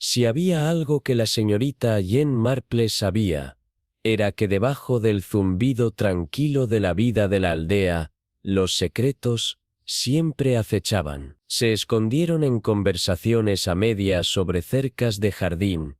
Si había algo que la señorita Jean Marple sabía, era que debajo del zumbido tranquilo de la vida de la aldea, los secretos siempre acechaban. Se escondieron en conversaciones a medias sobre cercas de jardín,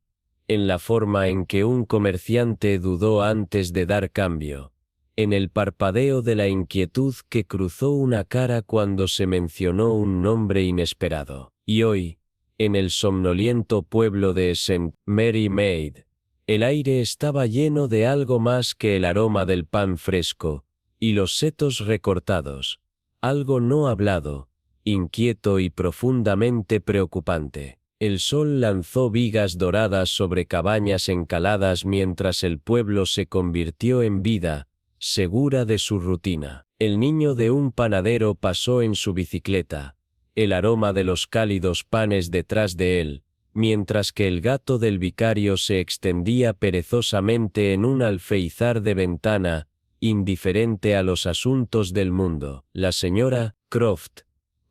en la forma en que un comerciante dudó antes de dar cambio, en el parpadeo de la inquietud que cruzó una cara cuando se mencionó un nombre inesperado. Y hoy, en el somnoliento pueblo de St. Mary Maid, el aire estaba lleno de algo más que el aroma del pan fresco y los setos recortados, algo no hablado, inquieto y profundamente preocupante. El sol lanzó vigas doradas sobre cabañas encaladas mientras el pueblo se convirtió en vida, segura de su rutina. El niño de un panadero pasó en su bicicleta, el aroma de los cálidos panes detrás de él, mientras que el gato del vicario se extendía perezosamente en un alféizar de ventana, indiferente a los asuntos del mundo. La señora Croft,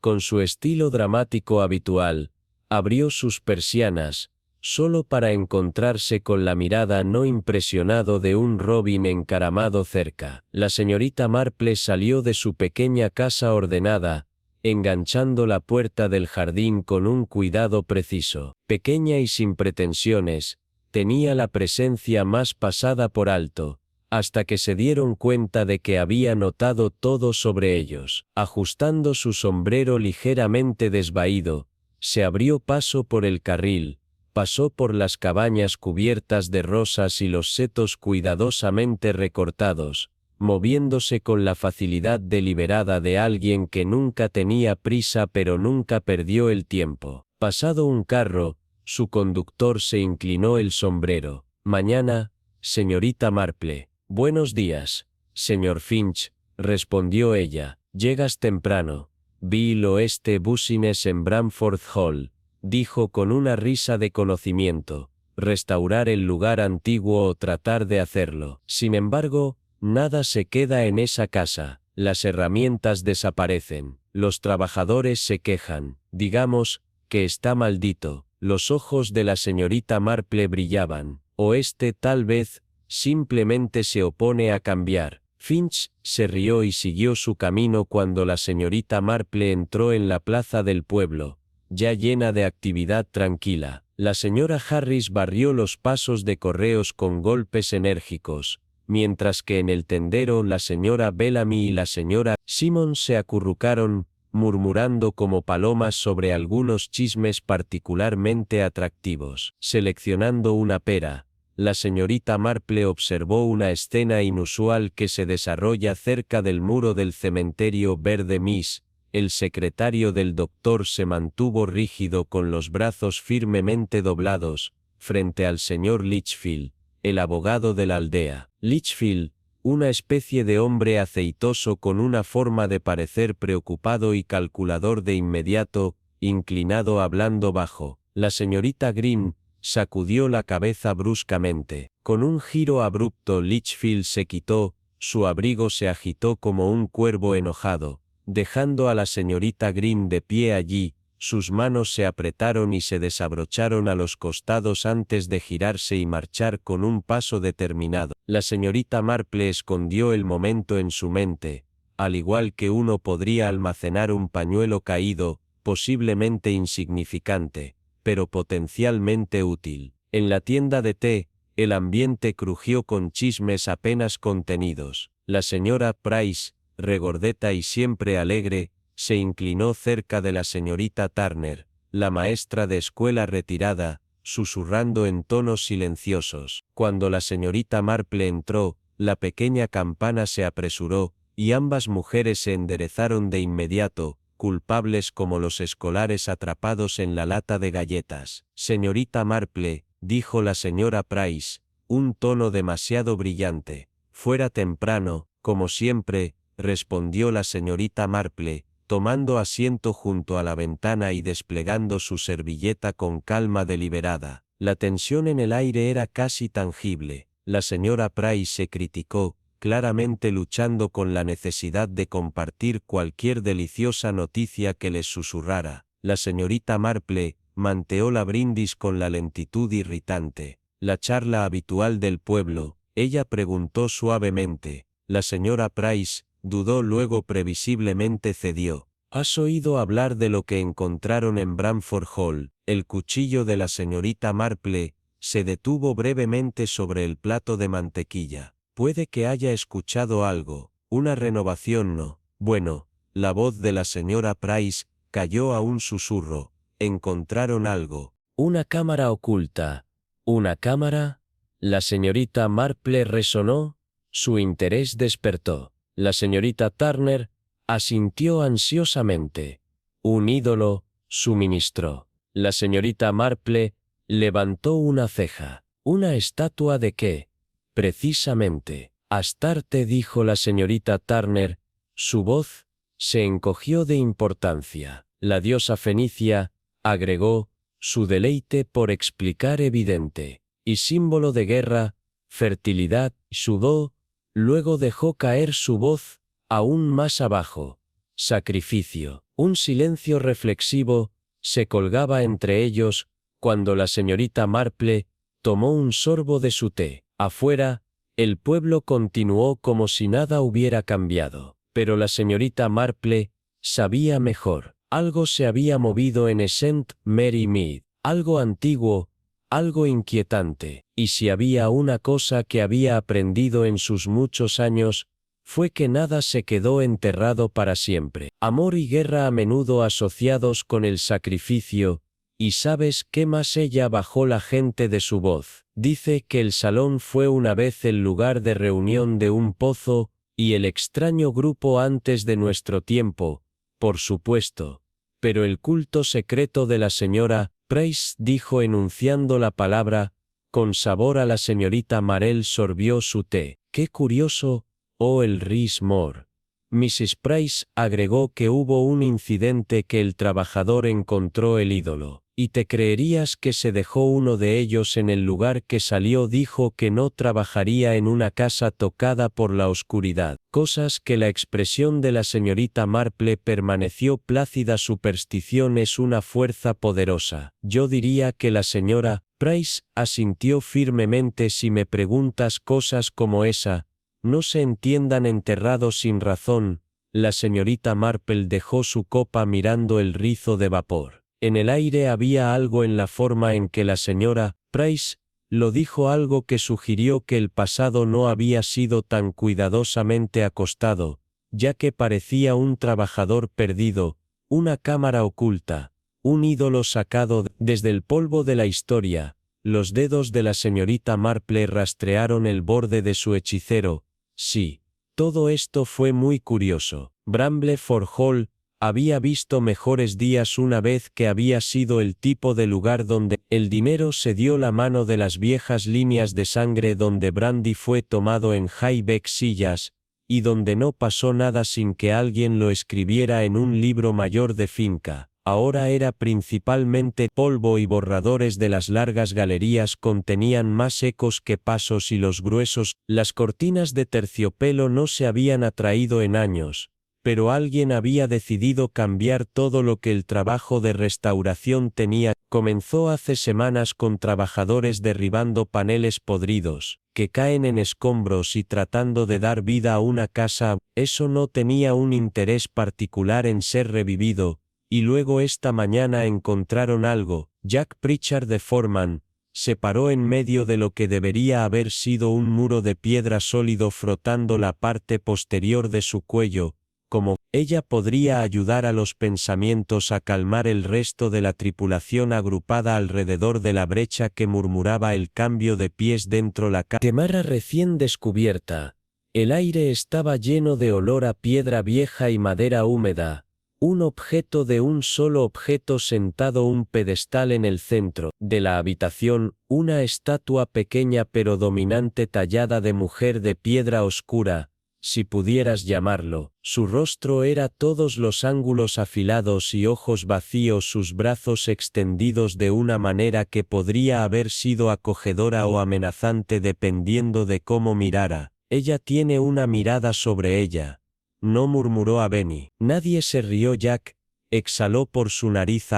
con su estilo dramático habitual, abrió sus persianas, solo para encontrarse con la mirada no impresionado de un robin encaramado cerca. La señorita Marple salió de su pequeña casa ordenada, enganchando la puerta del jardín con un cuidado preciso. Pequeña y sin pretensiones, tenía la presencia más pasada por alto, hasta que se dieron cuenta de que había notado todo sobre ellos. Ajustando su sombrero ligeramente desvaído, se abrió paso por el carril, pasó por las cabañas cubiertas de rosas y los setos cuidadosamente recortados, moviéndose con la facilidad deliberada de alguien que nunca tenía prisa pero nunca perdió el tiempo. Pasado un carro, su conductor se inclinó el sombrero. Mañana, señorita Marple. Buenos días, señor Finch, respondió ella. Llegas temprano. Vi el oeste business en Bramford Hall, dijo con una risa de conocimiento. Restaurar el lugar antiguo o tratar de hacerlo. Sin embargo, nada se queda en esa casa, las herramientas desaparecen, los trabajadores se quejan, digamos, que está maldito. Los ojos de la señorita Marple brillaban. Oeste tal vez, simplemente se opone a cambiar. Finch se rió y siguió su camino cuando la señorita Marple entró en la plaza del pueblo, ya llena de actividad tranquila. La señora Harris barrió los pasos de correos con golpes enérgicos, mientras que en el tendero la señora Bellamy y la señora Simmons se acurrucaron, murmurando como palomas sobre algunos chismes particularmente atractivos. Seleccionando una pera, la señorita Marple observó una escena inusual que se desarrolla cerca del muro del cementerio Verde Miss. El secretario del doctor se mantuvo rígido con los brazos firmemente doblados, frente al señor Litchfield, el abogado de la aldea. Litchfield, una especie de hombre aceitoso con una forma de parecer preocupado y calculador de inmediato, inclinado hablando bajo. La señorita Green sacudió la cabeza bruscamente. Con un giro abrupto Litchfield se quitó, su abrigo se agitó como un cuervo enojado, dejando a la señorita Green de pie allí. Sus manos se apretaron y se desabrocharon a los costados antes de girarse y marchar con un paso determinado. La señorita Marple escondió el momento en su mente, al igual que uno podría almacenar un pañuelo caído, posiblemente insignificante, pero potencialmente útil. En la tienda de té, el ambiente crujió con chismes apenas contenidos. La señora Price, regordeta y siempre alegre, se inclinó cerca de la señorita Turner, la maestra de escuela retirada, susurrando en tonos silenciosos. Cuando la señorita Marple entró, la pequeña campana se apresuró, y ambas mujeres se enderezaron de inmediato, culpables como los escolares atrapados en la lata de galletas. Señorita Marple, dijo la señora Price, un tono demasiado brillante. Fuera temprano, como siempre, respondió la señorita Marple, tomando asiento junto a la ventana y desplegando su servilleta con calma deliberada. La tensión en el aire era casi tangible. La señora Price se criticó, claramente luchando con la necesidad de compartir cualquier deliciosa noticia que les susurrara. La señorita Marple, manteó la brindis con la lentitud irritante. La charla habitual del pueblo, ella preguntó suavemente. La señora Price dudó, luego previsiblemente cedió. ¿Has oído hablar de lo que encontraron en Bramford Hall? El cuchillo de la señorita Marple se detuvo brevemente sobre el plato de mantequilla. Puede que haya escuchado algo. Una renovación no. Bueno, la voz de la señora Price cayó a un susurro. Encontraron algo. Una cámara oculta. ¿Una cámara? La señorita Marple resonó. Su interés despertó. La señorita Turner asintió ansiosamente. Un ídolo, suministró. La señorita Marple levantó una ceja. ¿Una estatua de qué? Precisamente. Astarte, dijo la señorita Turner. Su voz se encogió de importancia. La diosa fenicia, agregó, su deleite por explicar evidente. Y símbolo de guerra, fertilidad, sudó, luego dejó caer su voz, aún más abajo. Sacrificio. Un silencio reflexivo se colgaba entre ellos, cuando la señorita Marple tomó un sorbo de su té. Afuera, el pueblo continuó como si nada hubiera cambiado. Pero la señorita Marple sabía mejor. Algo se había movido en St. Mary Mead. Algo antiguo, algo inquietante. Y si había una cosa que había aprendido en sus muchos años, fue que nada se quedó enterrado para siempre. Amor y guerra a menudo asociados con el sacrificio, y ¿sabes qué más? Ella bajó la gente de su voz. Dice que el salón fue una vez el lugar de reunión de un pozo, y el extraño grupo antes de nuestro tiempo, por supuesto. Pero el culto secreto de la señora Price, dijo enunciando la palabra, con sabor a la señorita Marell sorbió su té. ¡Qué curioso! Oh, el Rismore. Mrs. Price agregó que hubo un incidente que el trabajador encontró el ídolo. Y te creerías que se dejó uno de ellos en el lugar que salió. Dijo que no trabajaría en una casa tocada por la oscuridad. Cosas que la expresión de la señorita Marple permaneció plácida. Superstición es una fuerza poderosa. Yo diría que la señora Price asintió firmemente. Si me preguntas cosas como esa, no se entiendan enterrados sin razón. La señorita Marple dejó su copa mirando el rizo de vapor. En el aire había algo en la forma en que la señora Price lo dijo, algo que sugirió que el pasado no había sido tan cuidadosamente acostado, ya que parecía un trabajador perdido, una cámara oculta, un ídolo sacado desde el polvo de la historia. Los dedos de la señorita Marple rastrearon el borde de su hechicero. Sí, todo esto fue muy curioso. Brambleford Hall había visto mejores días una vez que había sido el tipo de lugar donde el dinero se dio la mano de las viejas líneas de sangre, donde Brandy fue tomado en Highbeck sillas, y donde no pasó nada sin que alguien lo escribiera en un libro mayor de finca. Ahora era principalmente polvo, y borradores de las largas galerías contenían más ecos que pasos, y los gruesos, las cortinas de terciopelo no se habían atraído en años. Pero alguien había decidido cambiar todo lo que el trabajo de restauración tenía. Comenzó hace semanas con trabajadores derribando paneles podridos, que caen en escombros, y tratando de dar vida a una casa. Eso no tenía un interés particular en ser revivido, y luego esta mañana encontraron algo. Jack Pritchard de Foreman se paró en medio de lo que debería haber sido un muro de piedra sólido, frotando la parte posterior de su cuello, como ella podría ayudar a los pensamientos a calmar el resto de la tripulación agrupada alrededor de la brecha que murmuraba el cambio de pies dentro la cámara recién descubierta. El aire estaba lleno de olor a piedra vieja y madera húmeda. Un objeto de un solo objeto sentado, un pedestal en el centro de la habitación, una estatua pequeña pero dominante tallada de mujer de piedra oscura, si pudieras llamarlo. Su rostro era todos los ángulos afilados y ojos vacíos, sus brazos extendidos de una manera que podría haber sido acogedora o amenazante dependiendo de cómo mirara. Ella tiene una mirada sobre ella, no, murmuró a Benny. Nadie se rió. Jack exhaló por su nariz.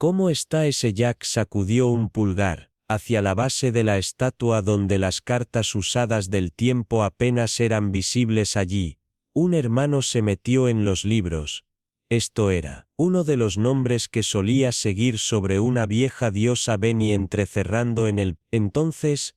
¿Cómo está ese? Jack sacudió un pulgar hacia la base de la estatua donde las cartas usadas del tiempo apenas eran visibles allí. Un hermano se metió en los libros. Esto era uno de los nombres que solía seguir sobre una vieja diosa Benny entrecerrando en el... Entonces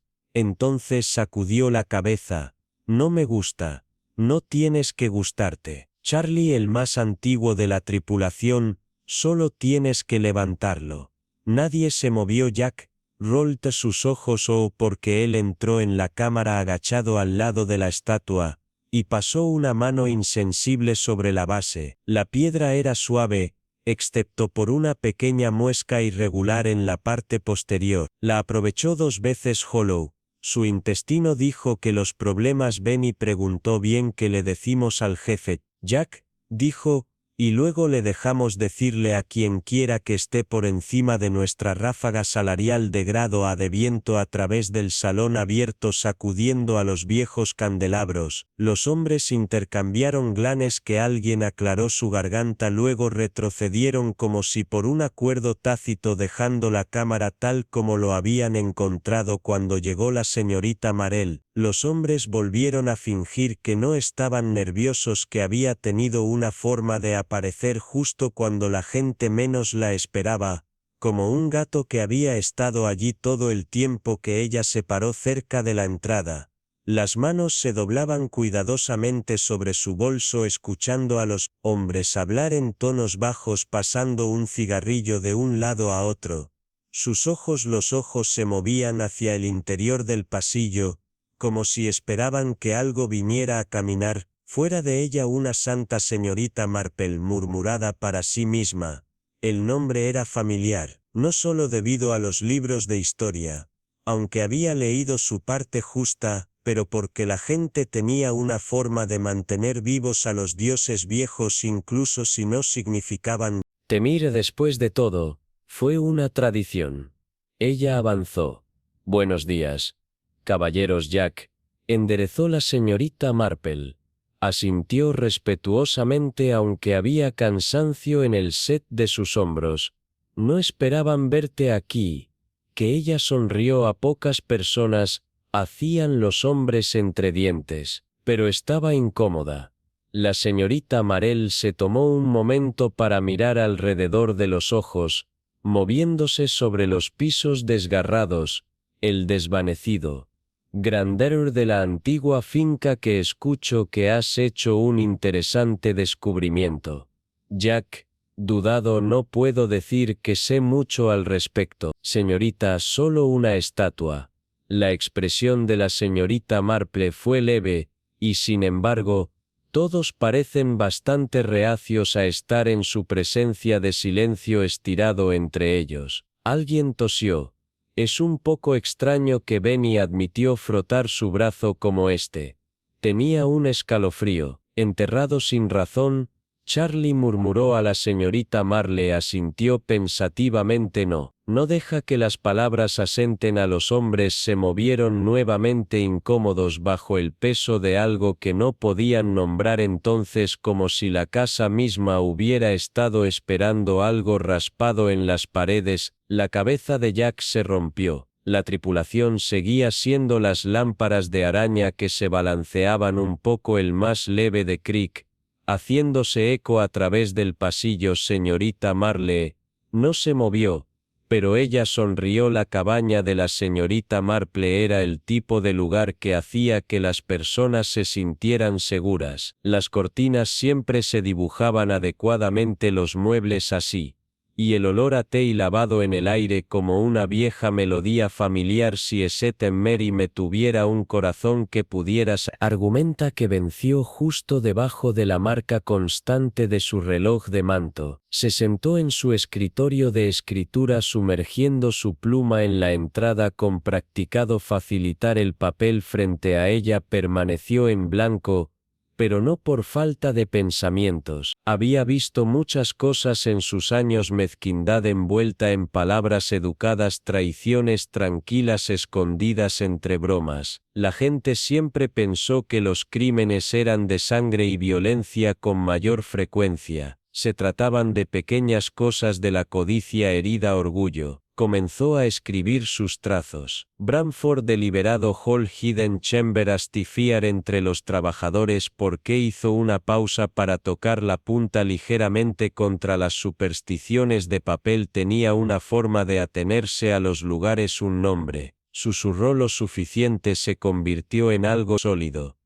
sacudió la cabeza. No me gusta. No tienes que gustarte. Charlie, el más antiguo de la tripulación, solo tienes que levantarlo. Nadie se movió. Jack rolló sus ojos porque él entró en la cámara agachado al lado de la estatua, y pasó una mano insensible sobre la base. La piedra era suave, excepto por una pequeña muesca irregular en la parte posterior. La aprovechó 2 veces Hollow. Su intestino dijo que los problemas. Benny preguntó: ¿bien qué le decimos al jefe? Jack dijo: y luego le dejamos decirle a quien quiera que esté por encima de nuestra ráfaga salarial de grado A de viento a través del salón abierto sacudiendo a los viejos candelabros. Los hombres intercambiaron glanes que alguien aclaró su garganta, luego retrocedieron como si por un acuerdo tácito dejando la cámara tal como lo habían encontrado cuando llegó la señorita Marell. Los hombres volvieron a fingir que no estaban nerviosos, que había tenido una forma de aparecer justo cuando la gente menos la esperaba, como un gato que había estado allí todo el tiempo que ella se paró cerca de la entrada. Las manos se doblaban cuidadosamente sobre su bolso escuchando a los hombres hablar en tonos bajos pasando un cigarrillo de un lado a otro. Los ojos se movían hacia el interior del pasillo, como si esperaban que algo viniera a caminar fuera de ella. Una santa señorita Marple murmurada para sí misma. El nombre era familiar, no solo debido a los libros de historia, aunque había leído su parte justa, pero porque la gente tenía una forma de mantener vivos a los dioses viejos incluso si no significaban. Temir, después de todo, fue una tradición. Ella avanzó. Buenos días, caballeros. Jack enderezó la señorita Marple. Asintió respetuosamente aunque había cansancio en el set de sus hombros. No esperaban verte aquí. Que ella sonrió. A pocas personas hacían los hombres entre dientes, pero estaba incómoda. La señorita Marell se tomó un momento para mirar alrededor de los ojos, moviéndose sobre los pisos desgarrados, el desvanecido grandeur de la antigua finca. Que escucho que has hecho un interesante descubrimiento. Jack, dudado. No puedo decir que sé mucho al respecto. Señorita, solo una estatua. La expresión de la señorita Marple fue leve, y sin embargo, todos parecen bastante reacios a estar en su presencia de silencio estirado entre ellos. Alguien tosió. Es un poco extraño que Benny admitió frotar su brazo como este. Tenía un escalofrío. Enterrado sin razón. Charlie murmuró a la señorita Marle. Asintió pensativamente. No deja que las palabras asenten a los hombres. Se movieron nuevamente incómodos bajo el peso de algo que no podían nombrar entonces, como si la casa misma hubiera estado esperando algo raspado en las paredes. La cabeza de Jack se rompió. La tripulación seguía siendo las lámparas de araña que se balanceaban un poco el más leve de Crick, haciéndose eco a través del pasillo. Señorita Marle no se movió, pero ella sonrió. La cabaña de la señorita Marple era el tipo de lugar que hacía que las personas se sintieran seguras. Las cortinas siempre se dibujaban adecuadamente, los muebles así, y el olor a té y lavado en el aire como una vieja melodía familiar. Si ese Mary me tuviera un corazón que pudieras. Argumenta que venció justo debajo de la marca constante de su reloj de manto. Se sentó en su escritorio de escritura sumergiendo su pluma en la entrada con practicado facilitar el papel frente a ella. Permaneció en blanco, pero no por falta de pensamientos. Había visto muchas cosas en sus años: mezquindad envuelta en palabras educadas, traiciones tranquilas escondidas entre bromas. La gente siempre pensó que los crímenes eran de sangre y violencia con mayor frecuencia. Se trataban de pequeñas cosas de la codicia herida orgullo. Comenzó a escribir sus trazos. Bramford deliberado Hall Hidden Chamber astifiar entre los trabajadores porque hizo una pausa para tocar la punta ligeramente contra las supersticiones de papel tenía una forma de atenerse a los lugares un nombre. Susurró lo suficiente se convirtió en algo sólido.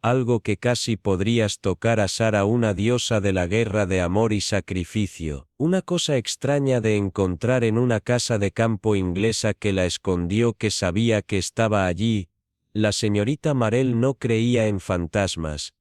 Algo que casi podrías tocar a Sara una diosa de la guerra de amor y sacrificio, una cosa extraña de encontrar en una casa de campo inglesa que la escondió que sabía que estaba allí. La señorita Marell no creía en fantasmas,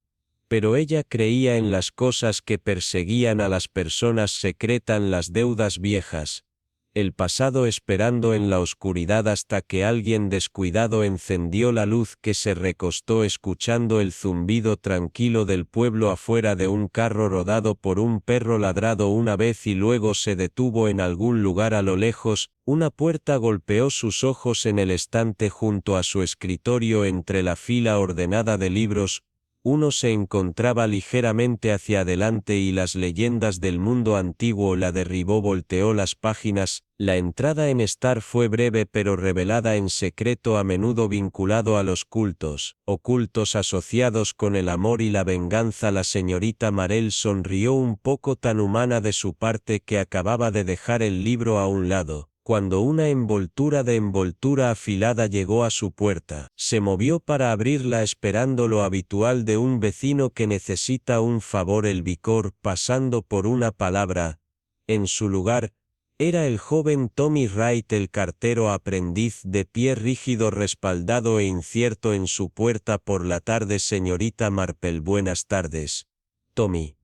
pero ella creía en las cosas que perseguían a las personas secretan las deudas viejas. El pasado esperando en la oscuridad hasta que alguien descuidado encendió la luz que se recostó escuchando el zumbido tranquilo del pueblo afuera de un carro rodado por un perro ladrado una vez y luego se detuvo en algún lugar a lo lejos, una puerta golpeó sus ojos en el estante junto a su escritorio entre la fila ordenada de libros. Uno se encontraba ligeramente hacia adelante y las leyendas del mundo antiguo la derribó volteó las páginas, la entrada en Star fue breve pero revelada en secreto a menudo vinculado a los cultos, ocultos asociados con el amor y la venganza la señorita Marell sonrió un poco tan humana de su parte que acababa de dejar el libro a un lado. Cuando una envoltura afilada llegó a su puerta, se movió para abrirla esperando lo habitual de un vecino que necesita un favor el vicor pasando por una palabra. En su lugar, era el joven Tommy Wright el cartero aprendiz de pie rígido respaldado e incierto en su puerta por la tarde señorita Marple buenas tardes. Tommy.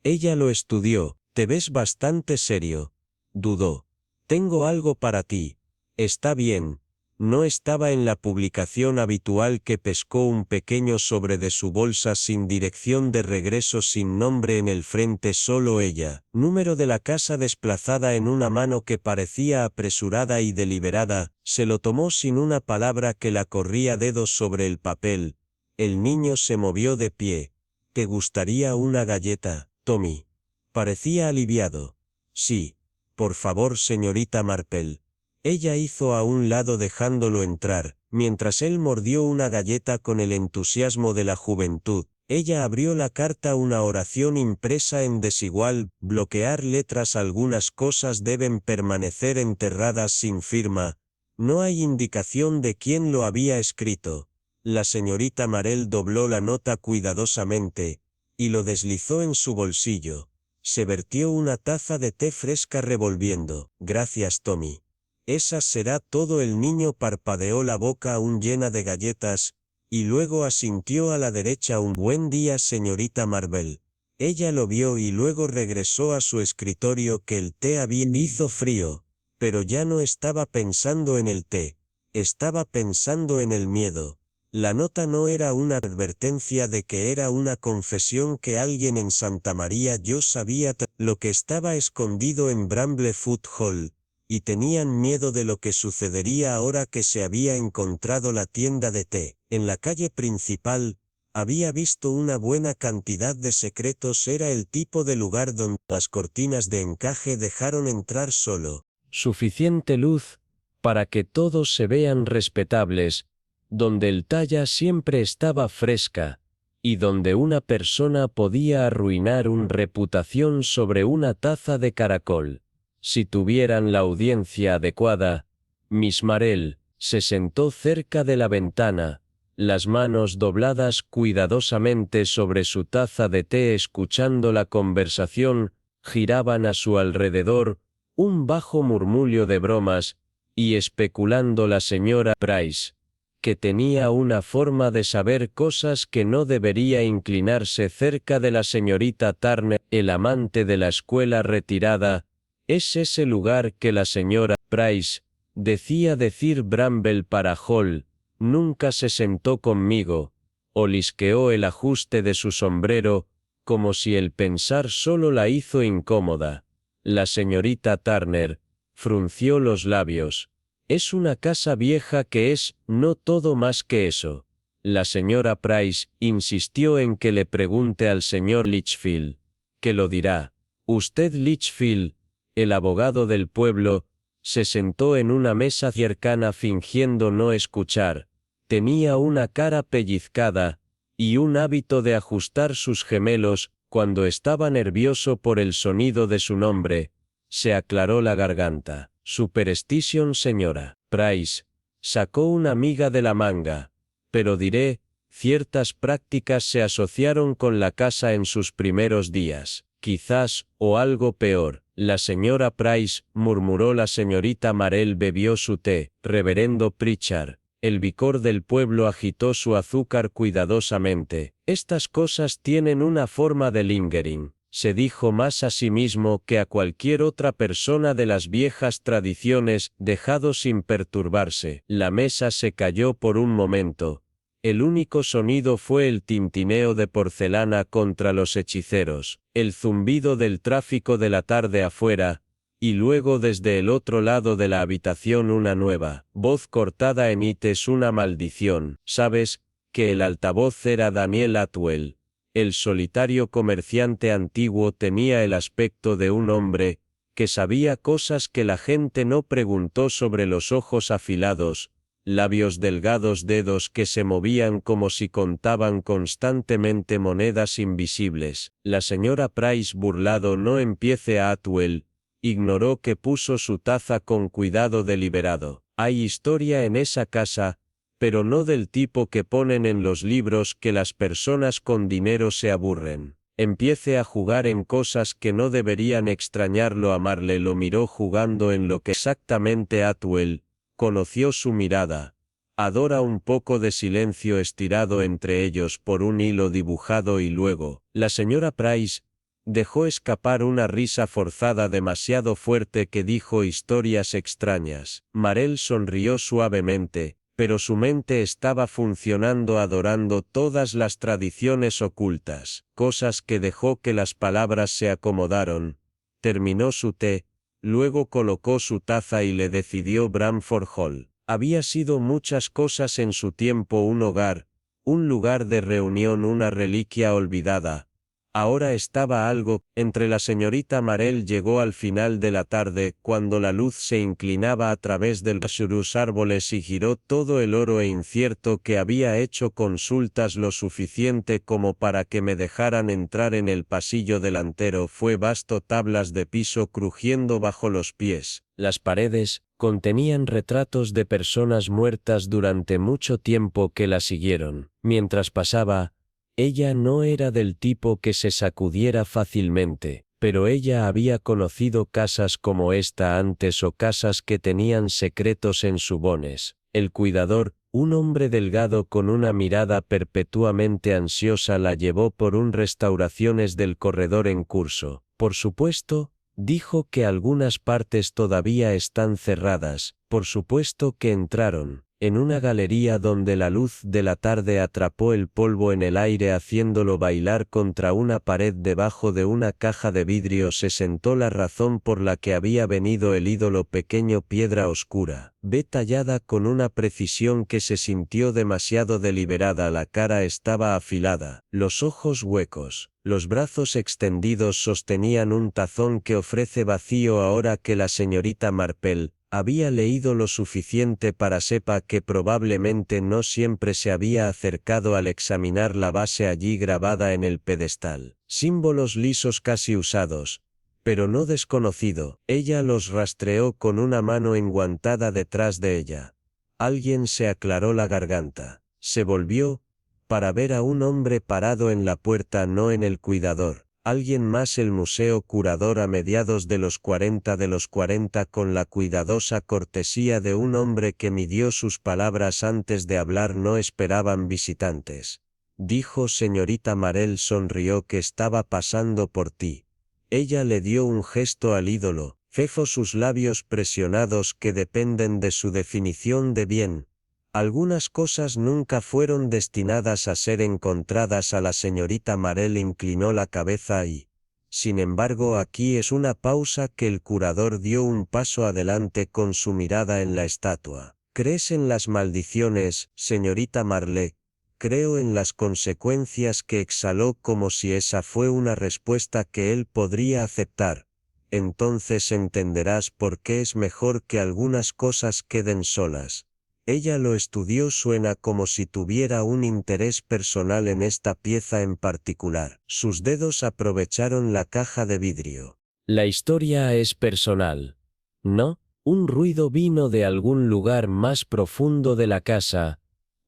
Ella lo estudió, te ves bastante serio. Dudó. Tengo algo para ti. Está bien. No estaba en la publicación habitual que pescó un pequeño sobre de su bolsa sin dirección de regreso sin nombre en el frente solo ella. Número de la casa desplazada en una mano que parecía apresurada y deliberada, se lo tomó sin una palabra que la corría dedos sobre el papel. El niño se movió de pie. ¿Te gustaría una galleta, Tommy? Parecía aliviado. Sí. Por favor señorita Marple. Ella hizo a un lado dejándolo entrar, mientras él mordió una galleta con el entusiasmo de la juventud. Ella abrió la carta una oración impresa en desigual, bloquear letras algunas cosas deben permanecer enterradas sin firma. No hay indicación de quién lo había escrito. La señorita Marell dobló la nota cuidadosamente, y lo deslizó en su bolsillo. Se vertió una taza de té fresca revolviendo. Gracias Tommy. Esa será todo el niño parpadeó la boca aún llena de galletas, y luego asintió a la derecha un buen día señorita Marvel. Ella lo vio y luego regresó a su escritorio que el té hizo frío, pero ya no estaba pensando en el té, estaba pensando en el miedo. La nota no era una advertencia de que era una confesión que alguien en Santa María yo sabía lo que estaba escondido en Bramblefoot Hall, y tenían miedo de lo que sucedería ahora que se había encontrado la tienda de té. En la calle principal, había visto una buena cantidad de secretos era el tipo de lugar donde las cortinas de encaje dejaron entrar solo suficiente luz, para que todos se vean respetables, donde el talla siempre estaba fresca, y donde una persona podía arruinar una reputación sobre una taza de caracol. Si tuvieran la audiencia adecuada, Miss Marell se sentó cerca de la ventana, las manos dobladas cuidadosamente sobre su taza de té escuchando la conversación, giraban a su alrededor, un bajo murmullo de bromas, y especulando la señora Price, que tenía una forma de saber cosas que no debería inclinarse cerca de la señorita Turner, el amante de la escuela retirada. Es ese lugar que la señora Price decía decir Bramble para Hall, nunca se sentó conmigo, olisqueó el ajuste de su sombrero, como si el pensar solo la hizo incómoda. La señorita Turner frunció los labios. Es una casa vieja que es, no todo más que eso. La señora Price insistió en que le pregunte al señor Litchfield, que lo dirá. Usted Litchfield, el abogado del pueblo, se sentó en una mesa cercana fingiendo no escuchar. Tenía una cara pellizcada, y un hábito de ajustar sus gemelos, cuando estaba nervioso por el sonido de su nombre. Se aclaró la garganta. Superstition, señora Price. Sacó una miga de la manga. Pero diré, ciertas prácticas se asociaron con la casa en sus primeros días. Quizás, o algo peor. La señora Price, murmuró la señorita Marell, bebió su té. Reverendo Pritchard. El vicor del pueblo agitó su azúcar cuidadosamente. Estas cosas tienen una forma de lingering. Se dijo más a sí mismo que a cualquier otra persona de las viejas tradiciones, dejado sin perturbarse. La mesa se cayó por un momento. El único sonido fue el tintineo de porcelana contra los hechiceros, el zumbido del tráfico de la tarde afuera, y luego desde el otro lado de la habitación una nueva voz cortada en ites, una maldición. ¿Sabes que el altavoz era Daniel Atwell? El solitario comerciante antiguo tenía el aspecto de un hombre que sabía cosas que la gente no preguntó sobre los ojos afilados, labios delgados, dedos que se movían como si contaban constantemente monedas invisibles. La señora Price, burlado, no empiece a Atwell. Ignoró que puso su taza con cuidado deliberado. Hay historia en esa casa, pero no del tipo que ponen en los libros que las personas con dinero se aburren. Empiece a jugar en cosas que no deberían extrañarlo. Amarle lo miró jugando en lo que exactamente Atwell conoció su mirada. Adora un poco de silencio estirado entre ellos por un hilo dibujado y luego, la señora Price dejó escapar una risa forzada demasiado fuerte que dijo historias extrañas. Marell sonrió suavemente, pero su mente estaba funcionando adorando todas las tradiciones ocultas, cosas que dejó que las palabras se acomodaron. Terminó su té, luego colocó su taza y le decidió Bramford Hall. Había sido muchas cosas en su tiempo: un hogar, un lugar de reunión, una reliquia olvidada. Ahora estaba algo. Entre la señorita Marell llegó al final de la tarde, cuando la luz se inclinaba a través de los árboles y giró todo el oro e incierto que había hecho consultas lo suficiente como para que me dejaran entrar en el pasillo delantero. Fue vasto, tablas de piso crujiendo bajo los pies. Las paredes contenían retratos de personas muertas durante mucho tiempo que la siguieron. Mientras pasaba, ella no era del tipo que se sacudiera fácilmente, pero ella había conocido casas como esta antes, o casas que tenían secretos en su bones. El cuidador, un hombre delgado con una mirada perpetuamente ansiosa, la llevó por un restauraciones del corredor en curso. Por supuesto, dijo que algunas partes todavía están cerradas. Por supuesto que entraron en una galería donde la luz de la tarde atrapó el polvo en el aire haciéndolo bailar contra una pared. Debajo de una caja de vidrio se sentó la razón por la que había venido el ídolo pequeño, piedra oscura, tallada con una precisión que se sintió demasiado deliberada. La cara estaba afilada, los ojos huecos, los brazos extendidos sostenían un tazón que ofrece vacío. Ahora que la señorita Marple había leído lo suficiente para sepa que probablemente no siempre se había acercado al examinar la base allí grabada en el pedestal. Símbolos lisos casi usados, pero no desconocido. Ella los rastreó con una mano enguantada detrás de ella. Alguien se aclaró la garganta. Se volvió, para ver a un hombre parado en la puerta, no en el cuidador. Alguien más, el museo curador a mediados de los 40 con la cuidadosa cortesía de un hombre que midió sus palabras antes de hablar. No esperaban visitantes. Dijo señorita Marell, sonrió, que estaba pasando por ti. Ella le dio un gesto al ídolo, cefó sus labios presionados que dependen de su definición de bien. Algunas cosas nunca fueron destinadas a ser encontradas. A la señorita Marell inclinó la cabeza y, sin embargo, aquí es una pausa que el curador dio un paso adelante con su mirada en la estatua. ¿Crees en las maldiciones, señorita Marle? creo en las consecuencias que exhaló como si esa fue una respuesta que él podría aceptar. Entonces entenderás por qué es mejor que algunas cosas queden solas. Ella lo estudió, suena como si tuviera un interés personal en esta pieza en particular. Sus dedos aprovecharon la caja de vidrio. La historia es personal. ¿No? Un ruido vino de algún lugar más profundo de la casa.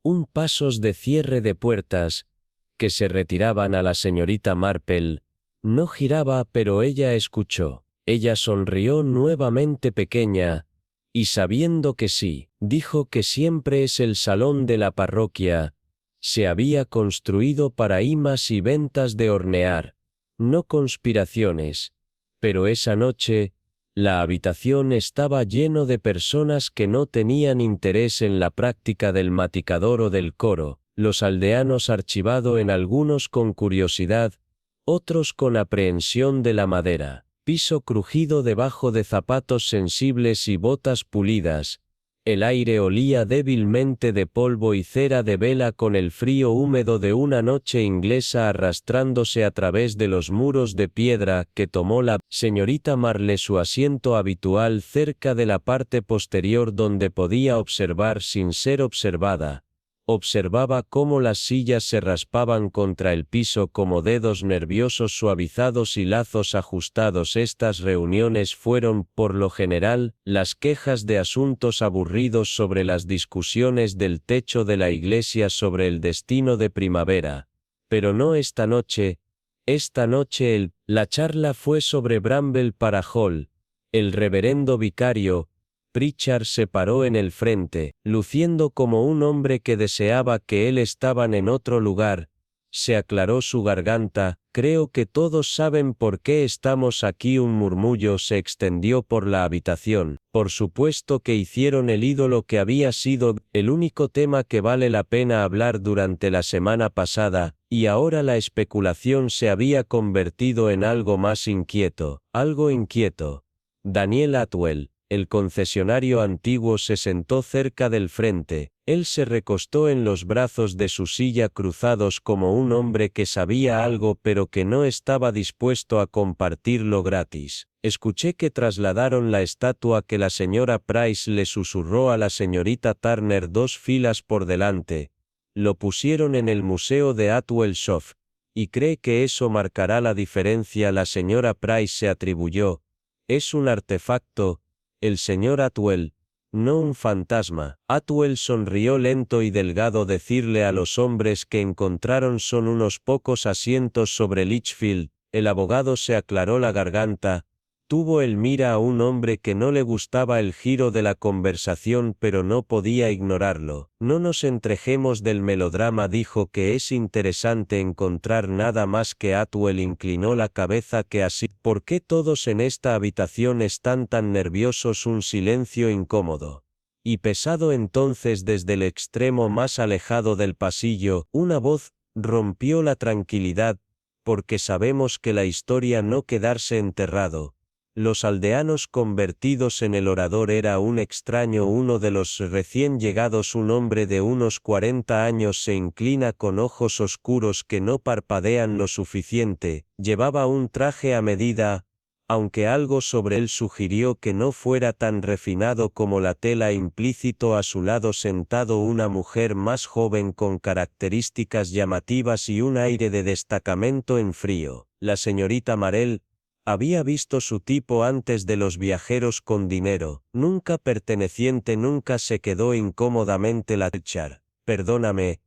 Un pasos de cierre de puertas, que se retiraban a la señorita Marple. No giraba, pero ella escuchó. Ella sonrió nuevamente pequeña, y sabiendo que sí, dijo que siempre es el salón de la parroquia. Se había construido para imas y ventas de hornear, no conspiraciones. Pero esa noche, la habitación estaba lleno de personas que no tenían interés en la práctica del maticador o del coro, los aldeanos archivado en algunos con curiosidad, otros con aprehensión de la madera, piso crujido debajo de zapatos sensibles y botas pulidas. El aire olía débilmente de polvo y cera de vela con el frío húmedo de una noche inglesa arrastrándose a través de los muros de piedra que tomó la señorita Marle su asiento habitual cerca de la parte posterior donde podía observar sin ser observada. Observaba cómo las sillas se raspaban contra el piso como dedos nerviosos suavizados y lazos ajustados. Estas reuniones fueron, por lo general, las quejas de asuntos aburridos sobre las discusiones del techo de la iglesia sobre el destino de primavera. Pero no esta noche. La charla fue sobre Bramble para Hall. El reverendo vicario, Pritchard se paró en el frente, luciendo como un hombre que deseaba que él estaban en otro lugar. Se aclaró su garganta. Creo que todos saben por qué estamos aquí. Un murmullo se extendió por la habitación. Por supuesto que hicieron el ídolo que había sido el único tema que vale la pena hablar durante la semana pasada, y ahora la especulación se había convertido en algo más inquieto, algo inquieto. Daniel Atwell, el concesionario antiguo, se sentó cerca del frente. Él se recostó en los brazos de su silla cruzados como un hombre que sabía algo pero que no estaba dispuesto a compartirlo gratis. Escuché que trasladaron la estatua que la señora Price le susurró a la señorita Turner 2 filas por delante. Lo pusieron en el museo de Atwell Soft. ¿Y cree que eso marcará la diferencia? La señora Price se atribuyó. Es un artefacto. El señor Atwell, no un fantasma. Atwell sonrió lento y delgado. Decirle a los hombres que encontraron son unos pocos asientos sobre Litchfield. El abogado se aclaró la garganta. Tuvo el mira a un hombre que no le gustaba el giro de la conversación pero no podía ignorarlo. No nos entrejemos del melodrama, dijo que es interesante encontrar nada más que Atwell inclinó la cabeza que así. ¿Por qué todos en esta habitación están tan nerviosos? Un silencio incómodo y pesado. Entonces desde el extremo más alejado del pasillo, una voz rompió la tranquilidad, porque sabemos que la historia no quedarse enterrado. Los aldeanos convertidos en el orador era un extraño, uno de los recién llegados, un hombre de unos 40 años, se inclina con ojos oscuros que no parpadean lo suficiente, llevaba un traje a medida, aunque algo sobre él sugirió que no fuera tan refinado como la tela. Implícito a su lado sentado una mujer más joven con características llamativas y un aire de destacamento en frío. La señorita Marell había visto su tipo antes de los viajeros con dinero, nunca perteneciente, nunca se quedó incómodamente. La Richard, perdóname,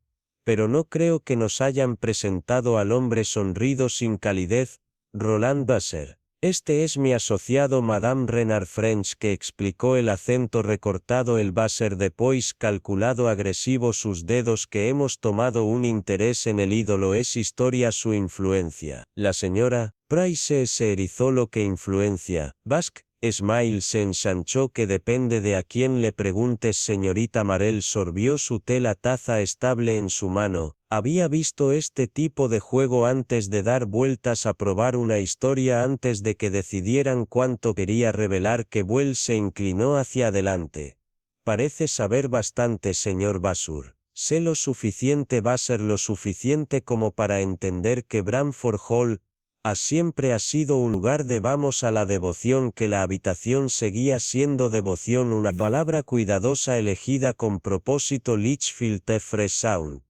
pero no creo que nos hayan presentado al hombre. Sonrido sin calidez, Roland Basser. Este es mi asociado Madame Renard French, que explicó el acento recortado. El Basser de Poise calculado agresivo. Sus dedos que hemos tomado un interés en el ídolo. Es historia su influencia. La señora Price se erizó. Lo que influencia. Basque Smile se ensanchó. Que depende de a quién le preguntes. Señorita Marell sorbió su té, la taza estable en su mano. Había visto este tipo de juego antes de dar vueltas a probar una historia, antes de que decidieran cuánto quería revelar. Que Buell se inclinó hacia adelante. Parece saber bastante, señor Basur. Sé lo suficiente Vassar, lo suficiente como para entender que Bramford Hall siempre ha sido un lugar de vamos a la devoción, que la habitación seguía siendo devoción, una palabra cuidadosa elegida con propósito. Lichfield Fresh Sound.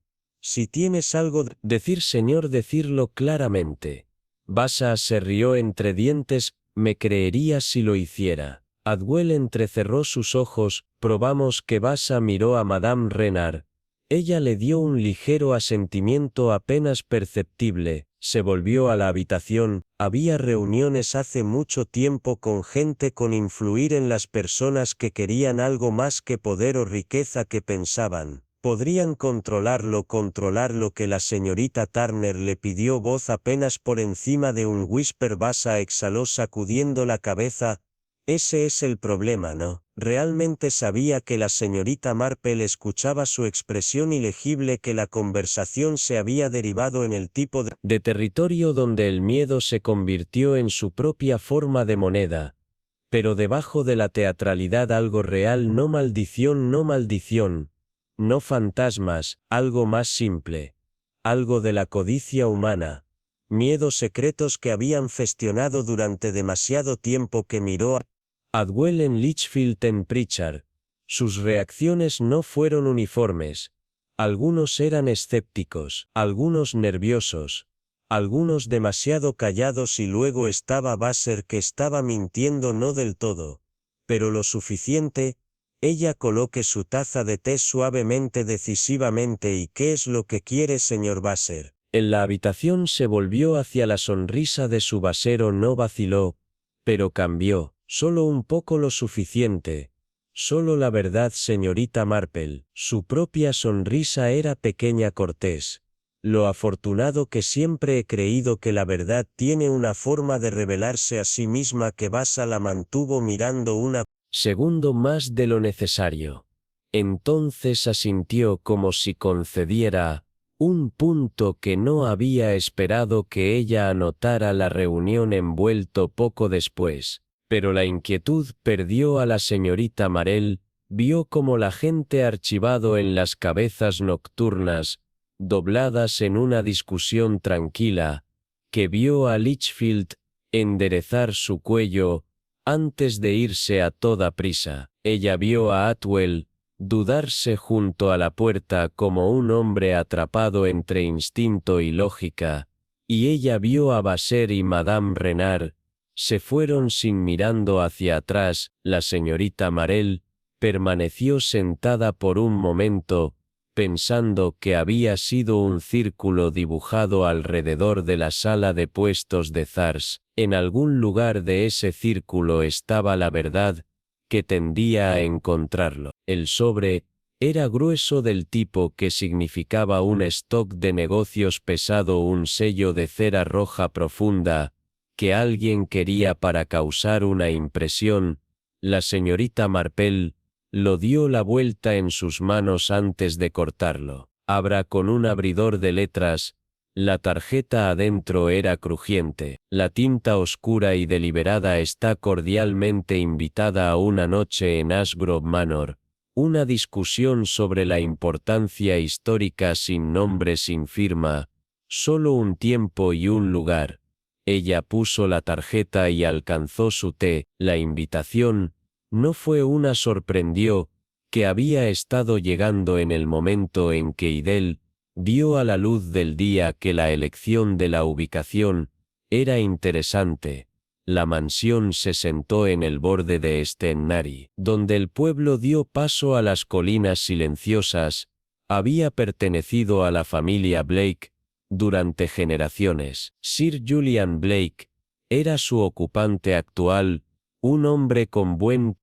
Si tienes algo decir, señor, decirlo claramente. Vassar se rió entre dientes. Me creería si lo hiciera. Atwell entrecerró sus ojos. Probamos que Vassar miró a Madame Renard. Ella le dio un ligero asentimiento apenas perceptible. Se volvió a la habitación. Había reuniones hace mucho tiempo con gente con influir en las personas que querían algo más que poder o riqueza, que pensaban podrían controlarlo, que la señorita Turner le pidió, voz apenas por encima de un whisper. Vassar exhaló sacudiendo la cabeza. Ese es el problema, ¿no? Realmente sabía que la señorita Marple escuchaba su expresión ilegible, que la conversación se había derivado en el tipo de territorio donde el miedo se convirtió en su propia forma de moneda. Pero debajo de la teatralidad algo real, no maldición, no fantasmas, algo más simple. Algo de la codicia humana. Miedos secretos que habían gestionado durante demasiado tiempo. Que miró a Atwell en Lichfield en Pritchard. Sus reacciones no fueron uniformes. Algunos eran escépticos, algunos nerviosos, algunos demasiado callados, y luego estaba Vassar, que estaba mintiendo no del todo, pero lo suficiente. Ella coloque su taza de té suavemente, decisivamente. ¿Y qué es lo que quiere, señor Vassar? En la habitación se volvió hacia la sonrisa de su vasero. No vaciló, pero cambió. Solo un poco, lo suficiente. Solo la verdad, señorita Marple. Su propia sonrisa era pequeña, cortés. Lo afortunado que siempre he creído que la verdad tiene una forma de revelarse a sí misma. Que Vassar la mantuvo mirando una segundo más de lo necesario. Entonces asintió como si concediera un punto que no había esperado que ella anotara. La reunión envuelto poco después. Pero la inquietud perdió a la señorita Marell. Vio como la gente archivado en las cabezas nocturnas, dobladas en una discusión tranquila, que vio a Lichfield enderezar su cuello antes de irse a toda prisa. Ella vio a Atwell dudarse junto a la puerta como un hombre atrapado entre instinto y lógica, y ella vio a Vassar y Madame Renard. Se fueron sin mirando hacia atrás. La señorita Marell permaneció sentada por un momento, pensando que había sido un círculo dibujado alrededor de la sala de puestos de Thars. En algún lugar de ese círculo estaba la verdad, que tendía a encontrarlo. El sobre era grueso, del tipo que significaba un stock de negocios pesado, un sello de cera roja profunda, que alguien quería para causar una impresión. La señorita Marple lo dio la vuelta en sus manos antes de cortarlo. Abra con un abridor de letras. La tarjeta adentro era crujiente. La tinta oscura y deliberada. Está cordialmente invitada a una noche en Ashgrove Manor. Una discusión sobre la importancia histórica, sin nombre, sin firma. Solo un tiempo y un lugar. Ella puso la tarjeta y alcanzó su té. La invitación no fue una. Sorprendió que había estado llegando en el momento en que Idel vio a la luz del día que la elección de la ubicación era interesante. La mansión se sentó en el borde de Stennary, donde el pueblo dio paso a las colinas silenciosas. Había pertenecido a la familia Blake durante generaciones. Sir Julian Blake era su ocupante actual, un hombre con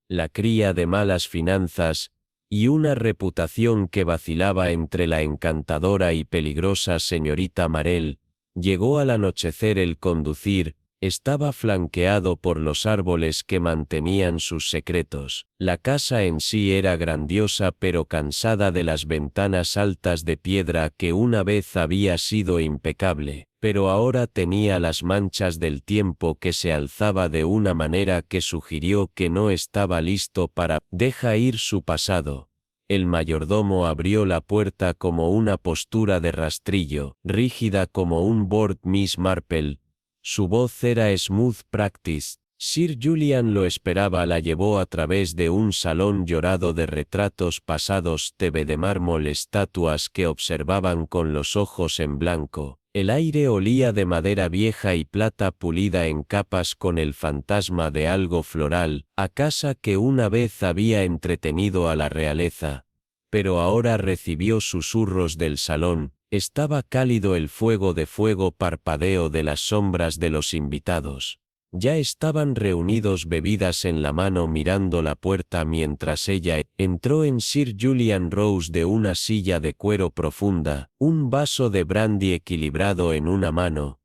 la cría de malas finanzas, y una reputación que vacilaba entre la encantadora y peligrosa señorita Marell. Llegó al anochecer. El conducir estaba flanqueado por los árboles que mantenían sus secretos. La casa en sí era grandiosa, pero cansada de las ventanas altas de piedra que una vez había sido impecable, pero ahora tenía las manchas del tiempo que se alzaba de una manera que sugirió que no estaba listo para dejar ir su pasado. El mayordomo abrió la puerta como una postura de rastrillo, rígida como un board Miss Marple. Su voz era smooth practice. Sir Julian lo esperaba, la llevó a través de un salón llorado de retratos pasados de mármol, estatuas que observaban con los ojos en blanco. El aire olía de madera vieja y plata pulida en capas, con el fantasma de algo floral, a casa que una vez había entretenido a la realeza. Pero ahora recibió susurros del salón. Estaba cálido el fuego de fuego, parpadeo de las sombras de los invitados. Ya estaban reunidos, bebidas en la mano, mirando la puerta mientras ella entró en Sir Julian Rose de una silla de cuero profunda, un vaso de brandy equilibrado en una mano.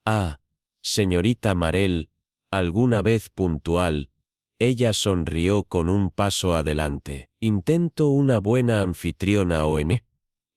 «Ah, señorita Marell», alguna vez puntual. Ella sonrió con un paso adelante. «Intento una buena anfitriona O.N.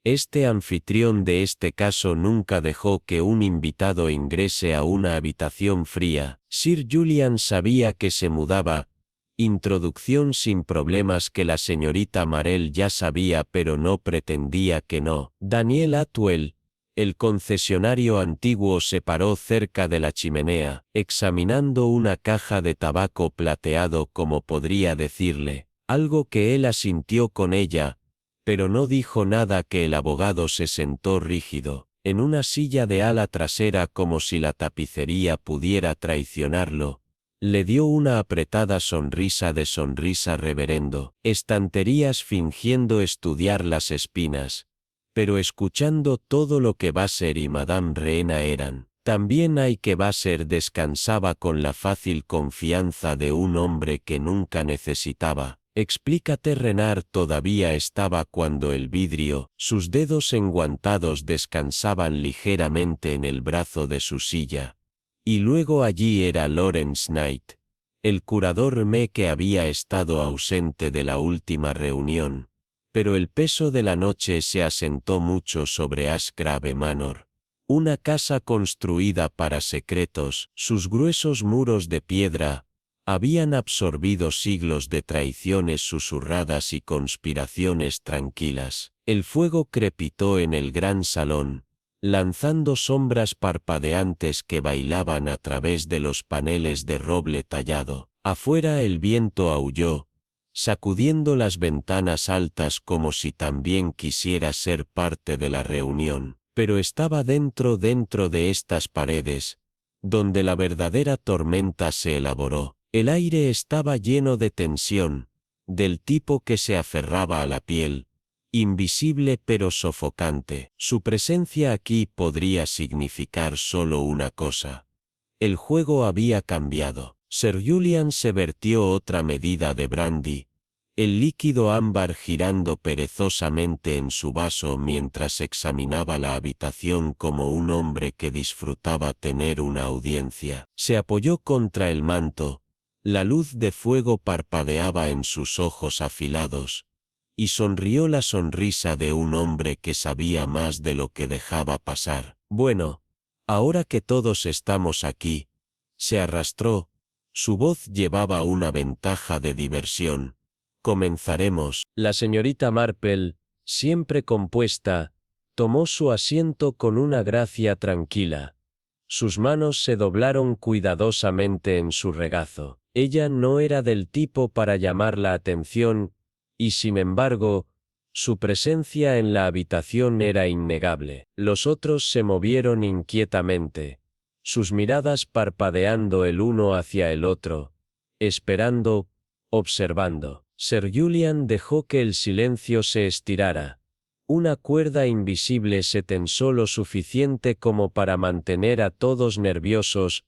Este anfitrión de este caso nunca dejó que un invitado ingrese a una habitación fría. Sir Julian sabía que se mudaba. Introducción sin problemas que la señorita Marell ya sabía, pero no pretendía que no. Daniel Atwell, el concesionario antiguo, se paró cerca de la chimenea, examinando una caja de tabaco plateado, como podría decirle algo, que él asintió con ella, pero no dijo nada. Que el abogado se sentó rígido, en una silla de ala trasera, como si la tapicería pudiera traicionarlo. Le dio una apretada sonrisa de sonrisa reverendo. Estanterías, fingiendo estudiar las espinas, pero escuchando todo lo que Basser y Madame Reena eran. También hay que Basser descansaba con la fácil confianza de un hombre que nunca necesitaba. Explícate. Renard todavía estaba cuando el vidrio, sus dedos enguantados, descansaban ligeramente en el brazo de su silla. Y luego allí era Lawrence Knight, el curador que había estado ausente de la última reunión. Pero el peso de la noche se asentó mucho sobre Ashgrave Manor. Una casa construida para secretos, sus gruesos muros de piedra habían absorbido siglos de traiciones susurradas y conspiraciones tranquilas. El fuego crepitó en el gran salón, lanzando sombras parpadeantes que bailaban a través de los paneles de roble tallado. Afuera el viento aulló, sacudiendo las ventanas altas como si también quisiera ser parte de la reunión. Pero estaba dentro de estas paredes, donde la verdadera tormenta se elaboró. El aire estaba lleno de tensión, del tipo que se aferraba a la piel, invisible pero sofocante. Su presencia aquí podría significar solo una cosa. El juego había cambiado. Sir Julian se vertió otra medida de brandy, el líquido ámbar girando perezosamente en su vaso mientras examinaba la habitación como un hombre que disfrutaba tener una audiencia. Se apoyó contra el manto. La luz de fuego parpadeaba en sus ojos afilados, y sonrió la sonrisa de un hombre que sabía más de lo que dejaba pasar. «Bueno, ahora que todos estamos aquí», se arrastró. Su voz llevaba una ventaja de diversión. «Comenzaremos». La señorita Marple, siempre compuesta, tomó su asiento con una gracia tranquila. Sus manos se doblaron cuidadosamente en su regazo. Ella no era del tipo para llamar la atención, y sin embargo, su presencia en la habitación era innegable. Los otros se movieron inquietamente, sus miradas parpadeando el uno hacia el otro, esperando, observando. Sir Julian dejó que el silencio se estirara. Una cuerda invisible se tensó lo suficiente como para mantener a todos nerviosos,